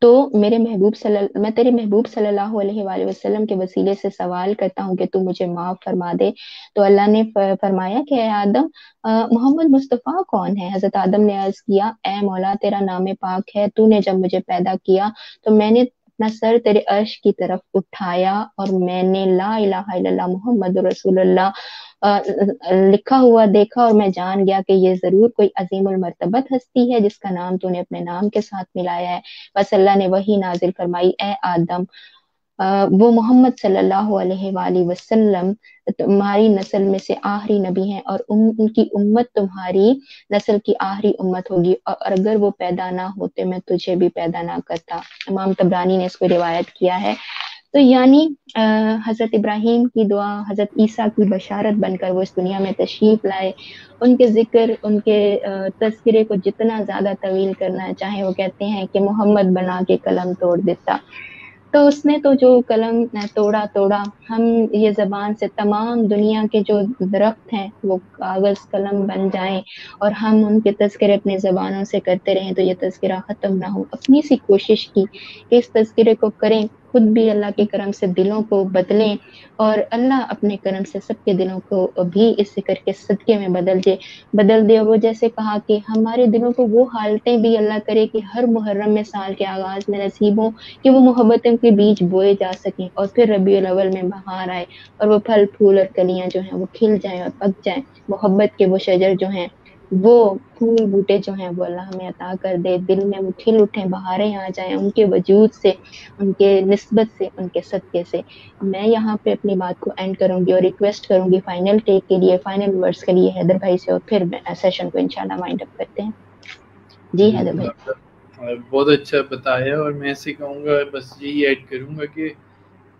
تو میں تیرے محبوب صلی اللہ علیہ وآلہ وسلم کے وسیلے سے سوال کرتا ہوں کہ تو مجھے معاف فرما دے۔ تو اللہ نے فرمایا کہ اے آدم محمد مصطفیٰ کون ہے؟ حضرت آدم نے عرض کیا اے مولا تیرا نام پاک ہے، تو نے جب مجھے پیدا کیا تو میں نے اپنا سر تیرے عرش کی طرف اٹھایا اور میں نے لا الہ الا اللہ محمد رسول اللہ لکھا ہوا دیکھا، اور میں جان گیا کہ یہ ضرور کوئی عظیم المرتبت ہستی ہے جس کا نام تو نے اپنے نام کے ساتھ ملایا ہے۔ بس اللہ نے وہی نازل فرمائی اے آدم وہ محمد صلی اللہ علیہ وآلہ وسلم تمہاری نسل میں سے آخری نبی ہیں، اور ان کی امت تمہاری نسل کی آخری امت ہوگی، اور اگر وہ پیدا نہ ہوتے میں تجھے بھی پیدا نہ کرتا۔ امام طبرانی نے اس کو روایت کیا ہے۔ تو یعنی حضرت ابراہیم کی دعا حضرت عیسیٰ کی بشارت بن کر وہ اس دنیا میں تشریف لائے، ان کے ذکر ان کے تذکرے کو جتنا زیادہ طویل کرنا چاہے، وہ کہتے ہیں کہ محمد بنا کے قلم توڑ دیتا، تو اس نے تو جو قلم توڑا، ہم یہ زبان سے تمام دنیا کے جو درخت ہیں وہ کاغذ قلم بن جائیں اور ہم ان کے تذکرے اپنے زبانوں سے کرتے رہیں تو یہ تذکرہ ختم نہ ہو۔ اپنی سی کوشش کی کہ اس تذکرے کو کریں، خود بھی اللہ کے کرم سے دلوں کو بدلیں، اور اللہ اپنے کرم سے سب کے دلوں کو بھی اس ذکر کے صدقے میں بدل دے۔ اور وہ جیسے کہا کہ ہمارے دلوں کو وہ حالتیں بھی اللہ کرے کہ ہر محرم میں سال کے آغاز میں نصیب ہوں کہ وہ محبتوں کے بیج بوئے جا سکیں، اور پھر ربیع الاول میں بہار آئے اور وہ پھل پھول اور کلیاں جو ہیں وہ کھل جائیں اور پک جائیں، محبت کے وہ شجر جو ہیں، وہ پھول بوٹے جو ہیں وہ اللہ ہمیں عطا کر دے، دل میں وہ کھل اٹھیں، بہاریں آ جائیں ان کے وجود سے، ان کے نسبت سے، ان کے صدقے سے۔ میں یہاں پہ اپنی بات کو اینڈ کروں گی اور ریکویسٹ کروں گی فائنل ٹیک کے لیے، فائنل ورڈز کے لیے حیدر بھائی سے، اور پھر سیشن کو انشاءاللہ وائنڈ اپ کرتے ہیں۔ جی حیدر بھائی۔ بہت اچھا بتایا، اور میں ایسے کہوں گا، بس یہی ایڈ کروں گا کہ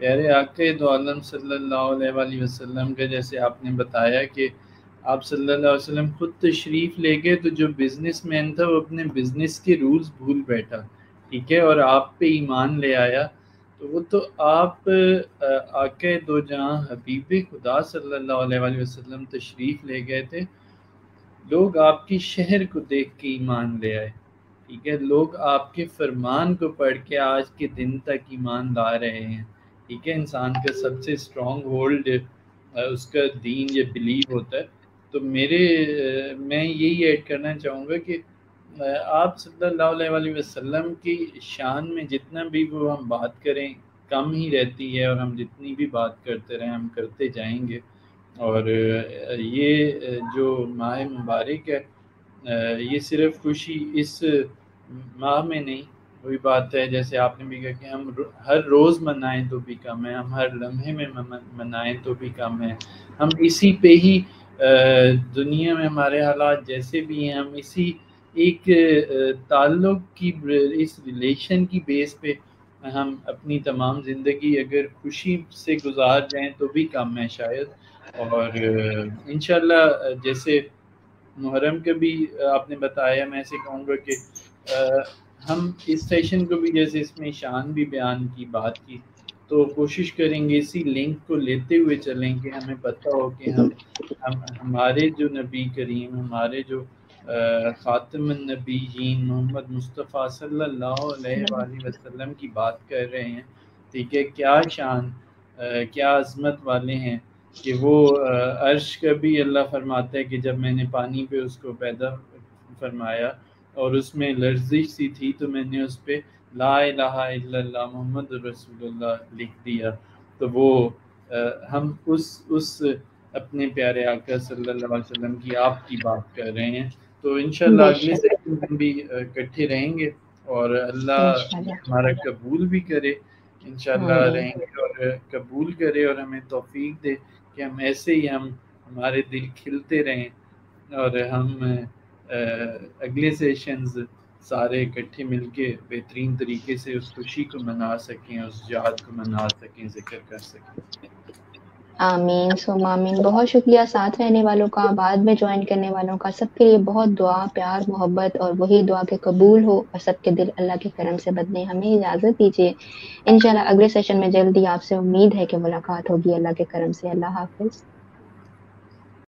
پیارے آقا دو عالم صلی اللہ علیہ وآلہ وسلم کا جیسے آپ نے بتایا کہ آپ صلی اللہ علیہ وسلم خود تشریف لے گئے تو جو بزنس مین تھا وہ اپنے بزنس کے رولز بھول بیٹھا، ٹھیک ہے، اور آپ پہ ایمان لے آیا، تو وہ تو آپ آقا دو جہاں حبیب خدا صلی اللہ علیہ وآلہ وسلم تشریف لے گئے تھے، لوگ آپ کی شہر کو دیکھ کے ایمان لے آئے، ٹھیک ہے، لوگ آپ کے فرمان کو پڑھ کے آج کے دن تک ایمان لا رہے ہیں، ٹھیک ہے، انسان کا سب سے اسٹرانگ ہولڈ اس کا دین یا بلیو ہوتا ہے۔ تو میں یہی ایڈ کرنا چاہوں گا کہ آپ صلی اللہ علیہ وآلہ وسلم کی شان میں جتنا بھی وہ ہم بات کریں کم ہی رہتی ہے، اور ہم جتنی بھی بات کرتے رہیں ہم کرتے جائیں گے، اور یہ جو ماہ مبارک ہے یہ صرف خوشی اس ماہ میں نہیں، وہی بات ہے جیسے آپ نے بھی کہا کہ ہم ہر روز منائیں تو بھی کم ہے، ہم ہر لمحے میں منائیں تو بھی کم ہے، ہم اسی پہ ہی دنیا میں ہمارے حالات جیسے بھی ہیں ہم اسی ایک تعلق کی، اس ریلیشن کی بیس پہ ہم اپنی تمام زندگی اگر خوشی سے گزار جائیں تو بھی کم ہے شاید۔ اور انشاءاللہ جیسے محرم کا بھی آپ نے بتایا، میں ایسے کہوں گا کہ ہم اس سیشن کو بھی جیسے اس میں شان بھی بیان کی بات کی، تو کوشش کریں گے اسی لنک کو لیتے ہوئے چلیں کہ ہمیں پتہ ہو کہ ہمارے جو نبی کریم، ہمارے جو خاتم النبیین محمد مصطفیٰ صلی اللہ علیہ وآلہ وسلم کی بات کر رہے ہیں، ٹھیک ہے، کیا شان کیا عظمت والے ہیں کہ وہ عرش کا بھی اللہ فرماتا ہے کہ جب میں نے پانی پہ اس کو پیدا فرمایا اور اس میں لرزش سی تھی تو میں نے اس پہ لا الہ الا اللہ محمد رسول اللہ لکھ دیا۔ تو وہ ہم اس اپنے پیارے آقا صلی اللہ علیہ وسلم کی آپ کی بات کر رہے ہیں۔ تو انشاءاللہ بے اگلے شک سیشن میں بھی اکٹھے رہیں گے، اور اللہ انشاءاللہ ہمارا قبول بھی کرے، انشاءاللہ آمین۔ رہیں گے اور قبول کرے، اور ہمیں توفیق دے کہ ہم ایسے ہی ہمارے دل کھلتے رہیں، اور ہم اگلے سیشنز سارے اکٹھے مل کے بہترین طریقے سے اس خوشی کو منا سکیں، اس یاد کو منا سکیں، ذکر کر سکیں۔ آمین سم آمین۔ بہت شکریہ ساتھ رہنے والوں کا، بعد میں جوائن کرنے والوں کا، سب کے لیے بہت دعا، پیار، محبت، اور وہی دعا کے قبول ہو اور سب کے دل اللہ کے کرم سے بدلے۔ ہمیں اجازت دیجیے، انشاءاللہ اگلے سیشن میں جلدی آپ سے امید ہے کہ ملاقات ہوگی اللہ کے کرم سے۔ اللہ حافظ۔